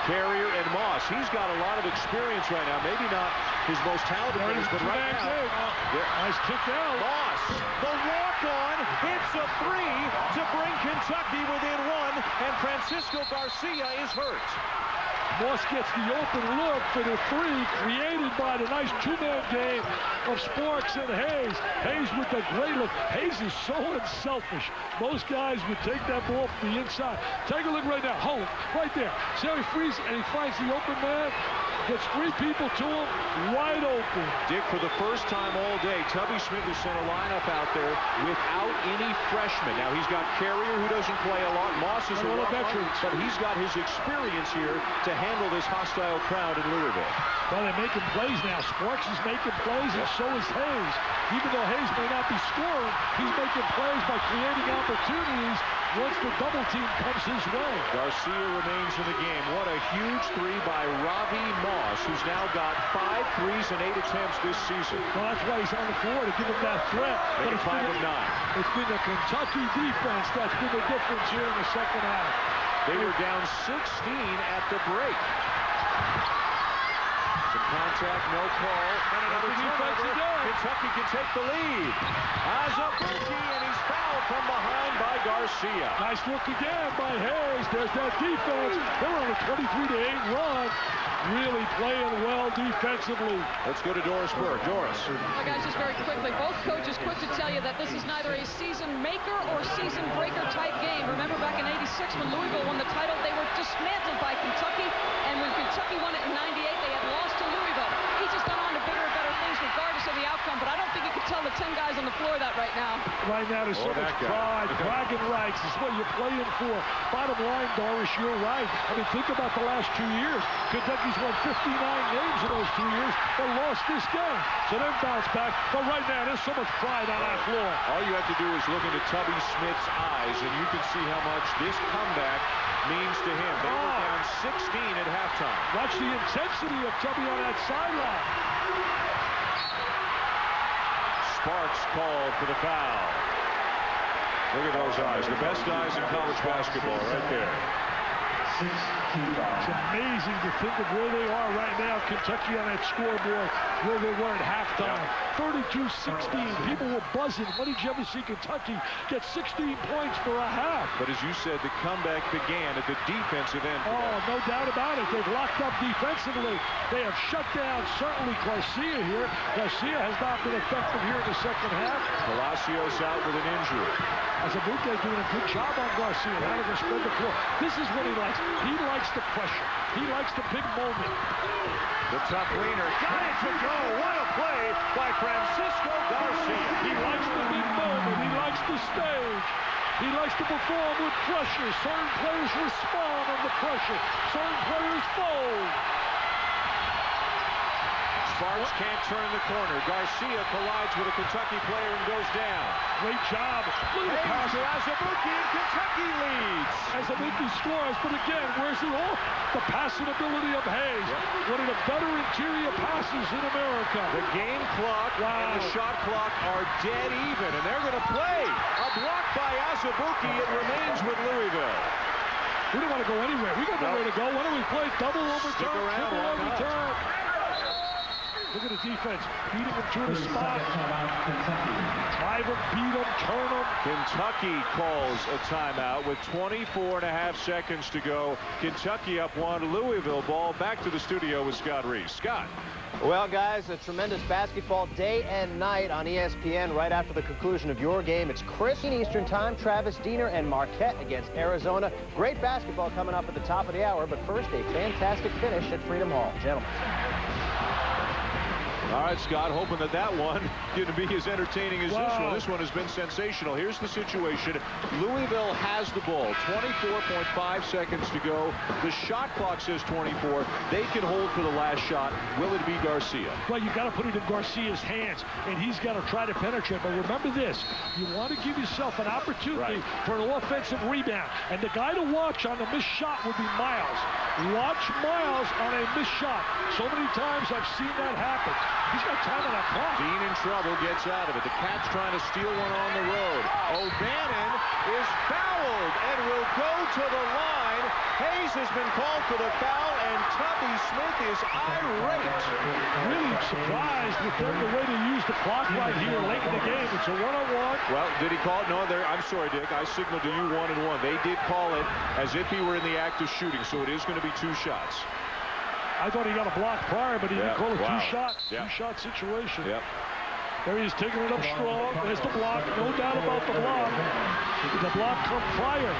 Carrier and Moss. He's got a lot of experience right now. Maybe not his most talented players, but right now. Nice kick out. Moss, the walk-on, hits a 3 to bring Kentucky within 1, and Francisco Garcia is hurt. Moss gets the open look for the 3 created by the nice 2-man game of Sparks and Hayes. Hayes with the great look. Hayes is so unselfish. Most guys would take that ball from the inside. Take a look right now. Hold it right there. See how he frees and he finds the open man. Gets 3 people to him, wide open. Dick, for the first time all day, Tubby Smith has sent a lineup out there without any freshmen. Now, he's got Carrier, who doesn't play a lot. Moss is a veteran, but he's got his experience here to handle this hostile crowd in Louisville. Well, they're making plays now. Sparks is making plays, and so is Hayes. Even though Hayes may not be scoring, he's making plays by creating opportunities once the double team comes his way. Garcia remains in the game. What a huge 3 by Ravi Moss, who's now got 5 threes and 8 attempts this season. Well, that's why he's on the floor, to give him that threat. But it's 5 of 9. It's been the Kentucky defense that's been the difference here in the second half. They were down 16 at the break. Some contact, no call, and another defense again. Kentucky can take the lead. Azubuike, and he's fouled from behind by Garcia. Nice look again by Hayes. There's that defense. They're on a 23-8 run. Really playing well defensively. Let's go to Doris Burke. Doris. Well, guys, just very quickly, both coaches quick to tell you that this is neither a season maker or season breaker type game. Remember back in '86 when Louisville won the title, they were dismantled by Kentucky, and when Kentucky won it in '98, they had lost to Louisville. Each has gone on to bigger and better things regardless of the outcome, but I don't think you can tell the 10 guys on the floor that right now. Right now, there's so much pride. Bragging rights is what you're playing for. Bottom line, Doris, you're right. I mean, think about the last 2 years. Kentucky's won 59 games in those 2 years, but lost this game. So they've bounced back. But right now, there's so much pride on that floor. All you have to do is look into Tubby Smith's eyes, and you can see how much this comeback means to him. They were down 16 at halftime. Watch the intensity of Tubby on that sideline. Sparks called for the foul. Look at those eyes. The best eyes in college basketball right there. It's amazing to think of where they are right now. Kentucky on that scoreboard where they were at halftime. 32-16. People were buzzing. When did you ever see Kentucky get 16 points for a half? But as you said, the comeback began at the defensive end. Oh, no doubt about it. They've locked up defensively. They have shut down certainly Garcia here. Garcia has not been effective here in the second half. Palacios out with an injury. Azubuike doing a good job on Garcia. How to spread the floor. This is what he likes. He likes the pressure. He likes the big moment. The tough leaner got it to go. What a play by Francisco Garcia. He likes the big moment. He likes the stage. He likes to perform with pressure. Certain players respond under pressure. Certain players fold. Sparks can't turn the corner. Garcia collides with a Kentucky player and goes down. Great job. Look at the pass. Azubuike, and Kentucky leads. Azubuike scores, but again, where's it all? The passing ability of Hayes. Yep. One of the better interior passes in America. The game clock and the shot clock are dead even, and they're going to play. A block by Azubuike. It remains with Louisville. We don't want to go anywhere. We got nowhere to go. Why don't we play double overtime, triple overtime? Look at the defense, beating him to the spot. Drive him, beat him, turn him. Kentucky calls a timeout with 24.5 seconds to go. Kentucky up one. Louisville ball. Back to the studio with Scott Reese. Scott. Well, guys, a tremendous basketball day and night on ESPN right after the conclusion of your game. It's Chris Eastern Time, Travis Diener and Marquette against Arizona. Great basketball coming up at the top of the hour, but first, a fantastic finish at Freedom Hall. Gentlemen. All right, Scott, hoping that one didn't be as entertaining as this one. This one has been sensational. Here's the situation. Louisville has the ball. 24.5 seconds to go. The shot clock says 24. They can hold for the last shot. Will it be Garcia? Well, you got to put it in Garcia's hands, and he's got to try to penetrate. But remember this, you want to give yourself an opportunity for an offensive rebound. And the guy to watch on the missed shot would be Miles. Watch Miles on a missed shot. So many times I've seen that happen. He's got time on that clock. Dean in trouble, gets out of it. The Cats trying to steal one on the road. O'Bannon is fouled and will go to the line. Hayes has been called for the foul, and Tubby Smith is irate. Really surprised with them the way they use the clock right here late in the game. It's a one-on-one. Well, did he call it? No, I'm sorry, Dick. I signaled to you 1-1. They did call it as if he were in the act of shooting, so it is going to be 2 shots. I thought he got a block prior, but he didn't call it 2 shots. Yeah. 2-shot situation. Yep. There he is taking it up strong. There's the block. No doubt about the block. Did the block come prior?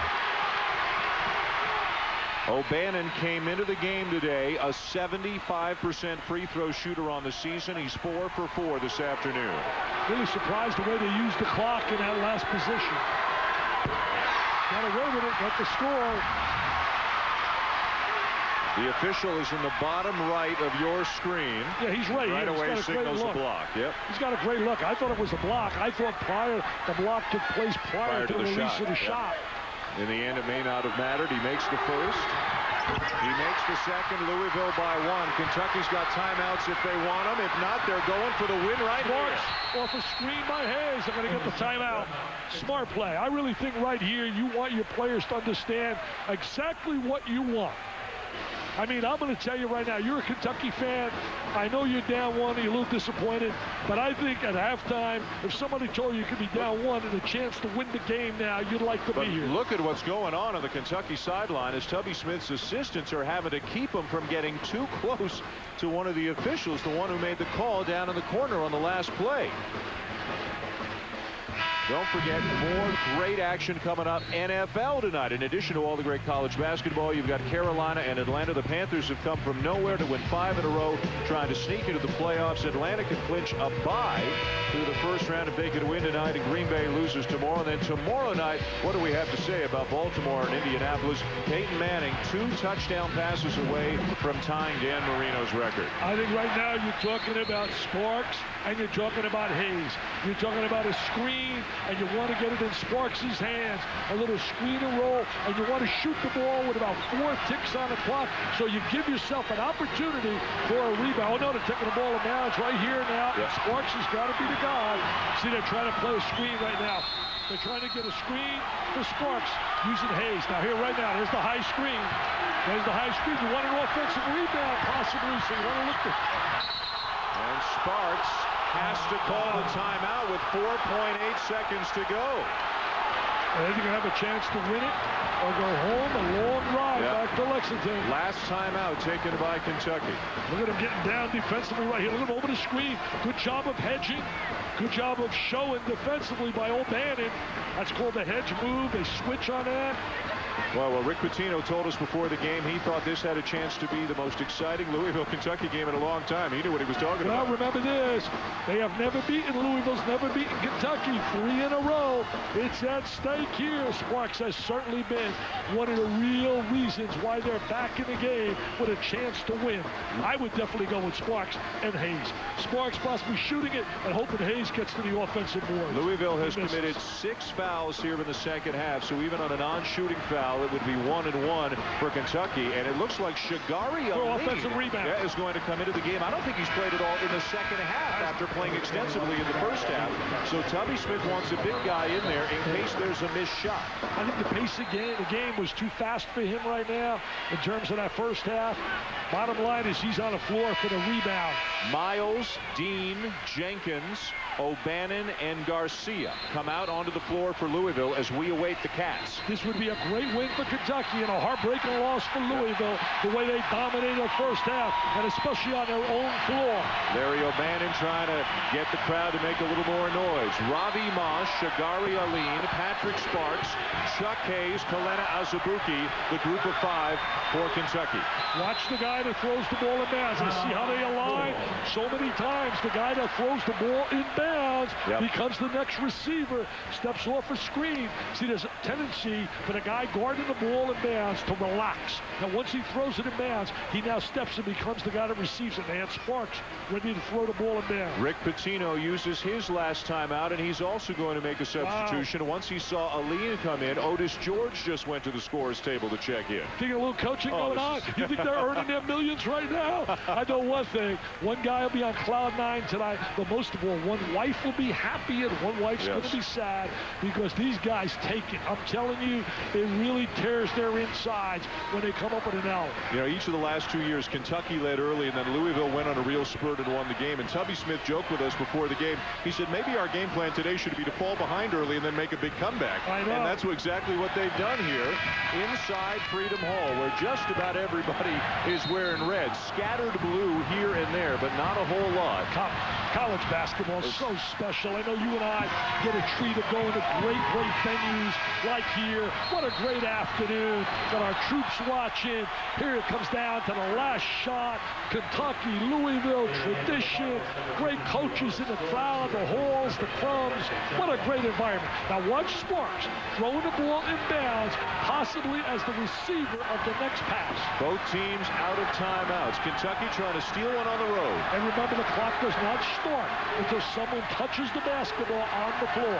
O'Bannon came into the game today a 75% free throw shooter on the season. He's 4 for 4 this afternoon. Really surprised the way they used the clock in that last position. Got away with it, got the score. The official is in the bottom right of your screen. Yeah, he's right. Right away signals a block. Yep. He's got a great look. I thought it was a block. I thought the block took place prior to the release of the shot. In the end, it may not have mattered. He makes the first. He makes the second. Louisville by 1. Kentucky's got timeouts if they want them. If not, they're going for the win right here. Off a screen by Hayes. They're going to get the timeout. Smart play. I really think right here you want your players to understand exactly what you want. I mean, I'm going to tell you right now, you're a Kentucky fan. I know you're down 1, you're a little disappointed, but I think at halftime, if somebody told you could be down 1 and a chance to win the game now, you'd like to be here. Look at what's going on the Kentucky sideline as Tubby Smith's assistants are having to keep him from getting too close to one of the officials, the one who made the call down in the corner on the last play. Don't forget, more great action coming up NFL tonight. In addition to all the great college basketball, you've got Carolina and Atlanta. The Panthers have come from nowhere to win 5 in a row, trying to sneak into the playoffs. Atlanta can clinch a bye through the first round if they can win tonight, and Green Bay loses tomorrow. And then tomorrow night, what do we have to say about Baltimore and Indianapolis? Peyton Manning 2 touchdown passes away from tying Dan Marino's record. I think right now you're talking about Sparks and you're talking about Hayes. You're talking about a screen and you want to get it in Sparks' hands. A little screen and roll, and you want to shoot the ball with about 4 ticks on the clock, so you give yourself an opportunity for a rebound. Oh, no, they're taking the ball in bounds right here now. Yep. Sparks has got to be the guy. See, they're trying to play a screen right now. They're trying to get a screen for Sparks using Hayes. Now, here right now, there's the high screen. There's the high screen. You want an offensive rebound, possibly, so you want to look at. And Sparks has to call a timeout with 4.8 seconds to go. I think you have a chance to win it or go home. A long ride back to Lexington. Last timeout taken by Kentucky. Look at him getting down defensively right here. Look at him over the screen. Good job of hedging. Good job of showing defensively by O'Bannon. That's called the hedge move. They switch on that. Well, Rick Pitino told us before the game he thought this had a chance to be the most exciting Louisville-Kentucky game in a long time. He knew what he was talking about. Now, remember this. They have never beaten Louisville's never beaten Kentucky 3 in a row. It's at stake here. Sparks has certainly been one of the real reasons why they're back in the game with a chance to win. I would definitely go with Sparks and Hayes. Sparks possibly shooting it and hoping Hayes gets to the offensive board. Louisville has committed 6 fouls here in the second half, so even on a non-shooting foul, it would be 1-1 for Kentucky, and it looks like Shagari offensive rebound is going to come into the game. I don't think he's played at all in the second half after playing extensively in the first half. So Tubby Smith wants a big guy in there in case there's a missed shot. I think the pace of the game was too fast for him right now in terms of that first half. Bottom line is he's on the floor for the rebound. Miles, Dean, Jenkins, O'Bannon, and Garcia come out onto the floor for Louisville as we await the Cats. This would be a great win for Kentucky and a heartbreaking loss for Louisville, the way they dominated the first half, and especially on their own floor. Larry O'Bannon trying to get the crowd to make a little more noise. Ravi Moss, Shagari Aline, Patrick Sparks, Chuck Hayes, Kalena Azubuike, the group of 5 for Kentucky. Watch the guy that throws the ball in bounds. And see how they align so many times. The guy that throws the ball in bounds becomes the next receiver, steps off a screen. See, there's a tendency for the guy guarding the ball in bounds to relax. Now, once he throws it in bounds, he now steps and becomes the guy that receives it. And Sparks ready to throw the ball in bounds. Rick Pitino uses his last time out, and he's also going to make a substitution. Once he saw Aline come in, Otis George just went to the scorer's table to check in. Think a little coaching going on? You think they're earning their millions right now? I know one thing. One guy will be on cloud 9 tonight, but most of all, one wife will be happy and one wife's going to be sad because these guys take it. I'm telling you, it really tears their insides when they come up with an L. You know, each of the last 2 years, Kentucky led early, and then Louisville went on a real spurt and won the game. And Tubby Smith joked with us before the game. He said, maybe our game plan today should be to fall behind early and then make a big comeback. I know. And that's exactly what they've done here inside Freedom Hall, where just about everybody is wearing red. Scattered blue here and there, but not a whole lot. College basketball is so special. I know you and I get a treat of going to great venues like here. What a great afternoon. Got our troops watching. Here it comes down to the last shot. Kentucky, Louisville, tradition. Great coaches in the crowd, the halls, the crumbs. What a great environment. Now watch Sparks throwing the ball in bounds, possibly as the receiver of the next pass. Both teams out of timeouts. Kentucky trying to steal one on the road. And remember, the clock does not start until someone touches the basketball on the floor.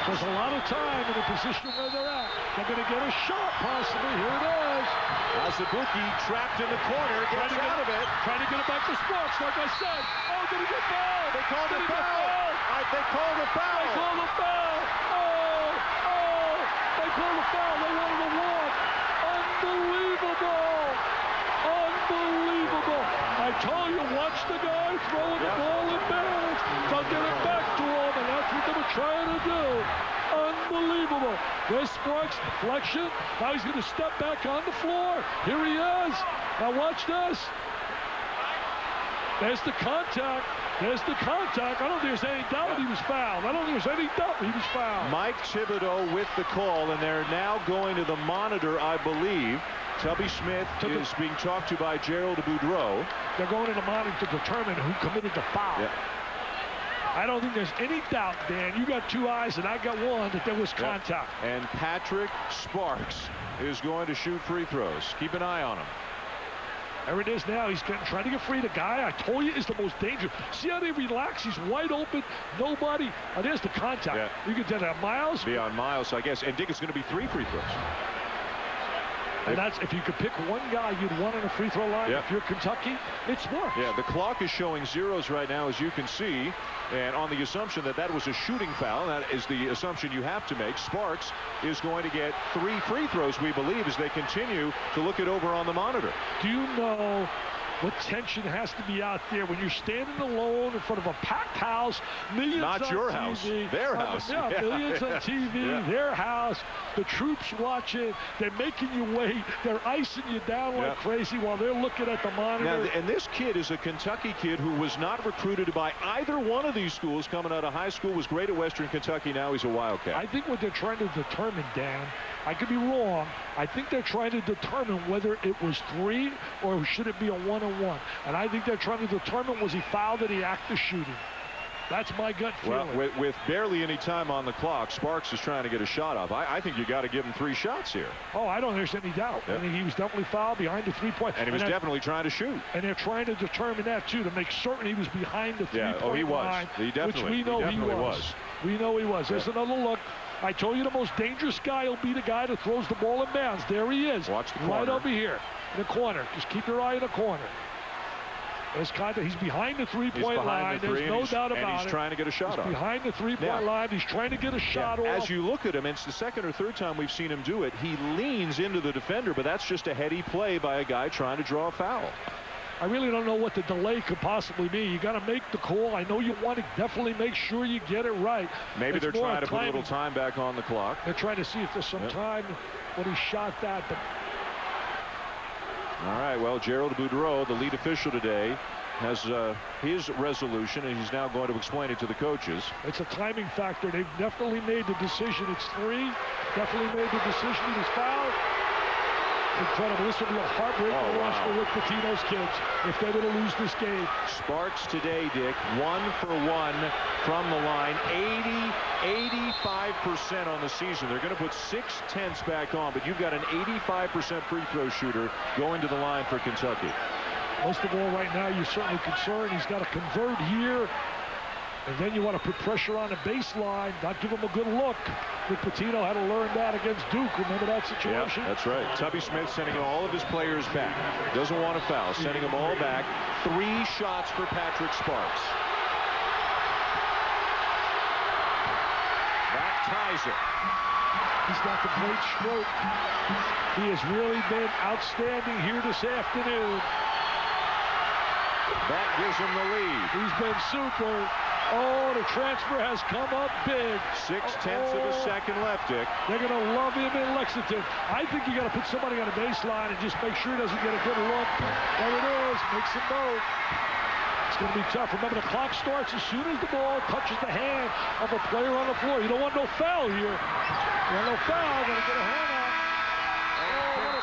There's a lot of time in the position where they're at. They're going to get a shot, possibly. Here it is. Azubuike trapped in the corner, gets out of it. Trying to get it back to Sparks, like I said. Oh, did he get fouled? They called a foul. They called a foul. They called a foul. Oh, they called a foul. They wanted a walk. Unbelievable. Unbelievable. I told you, watch the guy throwing the ball in bounds. They'll get it back to him, and that's what they were trying to do. Unbelievable. There's Sparks, deflection. Now he's going to step back on the floor. Here he is. Now watch this. There's the contact. There's the contact. I don't think there's any doubt he was fouled. I don't think there's any doubt he was fouled. Mike Thibodeau with the call, and they're now going to the monitor, I believe. Tubby Smith is being talked to by Gerald Boudreau. They're going to the monitor to determine who committed the foul. Yeah. I don't think there's any doubt, Dan. You got 2 eyes and I got 1 that there was contact. And Patrick Sparks is going to shoot free throws. Keep an eye on him. There it is now. He's trying to get free. The guy I told you is the most dangerous. See how they relax? He's wide open. Nobody. Oh, there's the contact. Yeah. You can tell that Miles. Beyond Miles, I guess. And Dick, it's going to be 3 free throws. And that's, if you could pick one guy you'd want on the free throw line, if you're Kentucky, it's Sparks. Yeah, the clock is showing zeros right now, as you can see. And on the assumption that that was a shooting foul, that is the assumption you have to make. Sparks is going to get 3 free throws, we believe, as they continue to look it over on the monitor. Do you know what tension has to be out there when you're standing alone in front of a packed house, millions Not on your TV, house, their house. Yeah, millions on TV, their house, the troops watching, they're making you wait, they're icing you down like crazy while they're looking at the monitor. Now, and this kid is a Kentucky kid who was not recruited by either one of these schools coming out of high school, was great at Western Kentucky, now he's a Wildcat. I think what they're trying to determine, Dan, I could be wrong, I think they're trying to determine whether it was 3 or should it be a 1-on-1. And I think they're trying to determine, was he fouled, did he act the shooting? That's my gut feeling. Well, with barely any time on the clock, Sparks is trying to get a shot off. I think you got to give him 3 shots here. Oh, I don't think there's any doubt. I mean, he was definitely fouled behind the 3-point. And he was definitely trying to shoot. And they're trying to determine that, too, to make certain he was behind the 3-point line. He definitely, which we know he was. We know he was. There's another look. I told you the most dangerous guy will be the guy that throws the ball in bounds. There he is. Watch the corner. Right over here in the corner. Just keep your eye in the corner. He's behind the 3-point line. There's no doubt about it. And he's trying to get a shot off. Behind the 3-point line. He's trying to get a shot off. As you look at him, it's the 2nd or 3rd time we've seen him do it. He leans into the defender, but that's just a heady play by a guy trying to draw a foul. I really don't know what the delay could possibly be. You got to make the call. I know you want to definitely make sure you get it right. Maybe they're trying to put a little time back on the clock. They're trying to see if there's some time when he shot that. But all right, well, Gerald Boudreau, the lead official today, has his resolution, and he's now going to explain it to the coaches. It's a timing factor. They've definitely made the decision. It's 3. Definitely made the decision. He was fouled. Incredible. This will be a heartbreaking loss for Rick Pitino's kids if they're going to lose this game. Sparks today, Dick, 1 for 1 from the line. 85% on the season. They're going to put 6/10 back on, but you've got an 85% free throw shooter going to the line for Kentucky. Most of all, right now, you're certainly concerned. He's got to convert here. And then you want to put pressure on the baseline, not give him a good look. Rick Pitino had to learn that against Duke. Remember that situation? Yeah, that's right. Tubby Smith sending all of his players back. Doesn't want to foul. Sending them all back. 3 shots for Patrick Sparks. That ties it. He's got the great stroke. He has really been outstanding here this afternoon. That gives him the lead. He's been super. Oh, the transfer has come up big. 6/10 of a second left, Dick. They're going to love him in Lexington. I think you got to put somebody on the baseline and just make sure he doesn't get a good look. There it is. Makes him both. It's going to be tough. Remember, the clock starts as soon as the ball touches the hand of a player on the floor. You don't want no foul here. You want no foul. Going to get a hand out.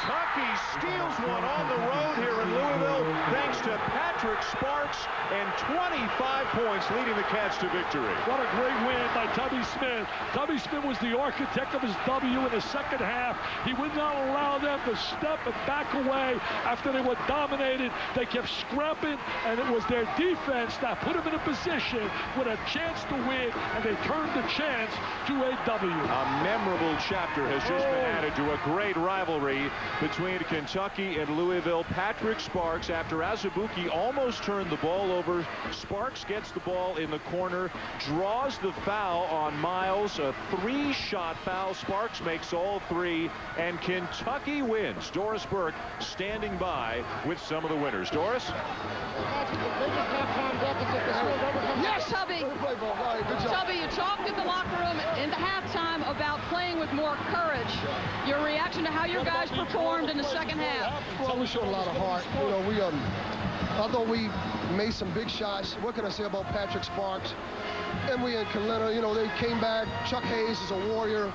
Kentucky steals one on the road here in Louisville, thanks to Patrick Sparks, and 25 points leading the Cats to victory. What a great win by Tubby Smith. Tubby Smith was the architect of his W in the second half. He would not allow them to step and back away after they were dominated. They kept scrapping, and it was their defense that put them in a position with a chance to win, and they turned the chance to a W. A memorable chapter has just been added to a great rivalry between Kentucky and Louisville. Patrick Sparks, after Azubuike almost turned the ball over, Sparks gets the ball in the corner, draws the foul on Miles, a 3-shot foul. Sparks makes all 3, and Kentucky wins. Doris Burke standing by with some of the winners. Doris? Yes, Tubby. Tubby, you talked in the locker room in the halftime about playing with more courage. Your reaction to how your guys performed in the second half? Well, we showed a lot of heart. You know, although we made some big shots, what can I say about Patrick Sparks? Emily and Kalena, you know, they came back. Chuck Hayes is a warrior.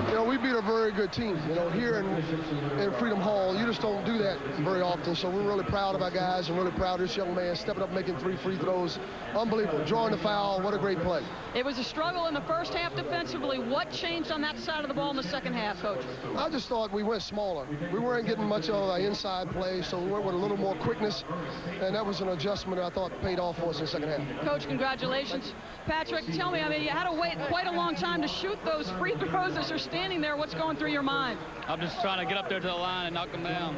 You know, we beat a very good team. You know, here in Freedom Hall, you just don't do that very often. So we're really proud of our guys and really proud of this young man stepping up, making 3 free throws. Unbelievable. Drawing the foul. What a great play. It was a struggle in the first half defensively. What changed on that side of the ball in the second half, Coach? I just thought we went smaller. We weren't getting much of an inside play, so we went with a little more quickness, and that was an adjustment I thought paid off for us in the second half. Coach, congratulations. Patrick, tell me, I mean, you had to wait quite a long time to shoot those free throws as you're standing there. What's going through your mind? I'm just trying to get up there to the line and knock them down.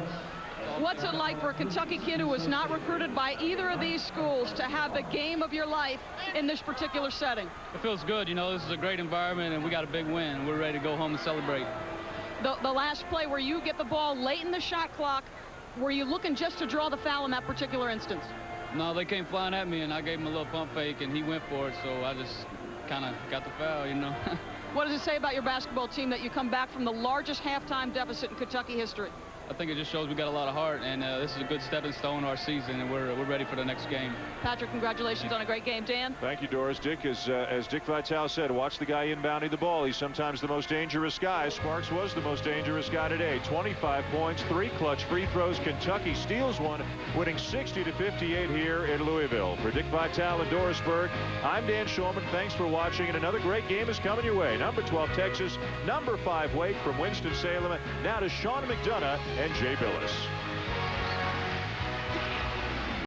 What's it like for a Kentucky kid who was not recruited by either of these schools to have the game of your life in this particular setting? It feels good. You know, this is a great environment, and we got a big win. We're ready to go home and celebrate. The last play where you get the ball late in the shot clock, were you looking just to draw the foul in that particular instance? No, they came flying at me, and I gave him a little pump fake, and he went for it, so I just kind of got the foul, you know. What does it say about your basketball team that you come back from the largest halftime deficit in Kentucky history? I think it just shows we got a lot of heart, and this is a good stepping stone our season, and we're ready for the next game. Patrick, congratulations on a great game. Dan? Thank you, Doris. Dick, as Dick Vitale said, watch the guy inbounding the ball. He's sometimes the most dangerous guy. Sparks was the most dangerous guy today. 25 points, 3 clutch free throws. Kentucky steals one, winning 60-58 here in Louisville. For Dick Vitale and Doris Berg, I'm Dan Shulman. Thanks for watching, and another great game is coming your way. Number 12, Texas. Number 5, Wake from Winston-Salem. Now to Sean McDonough and Jay Billis.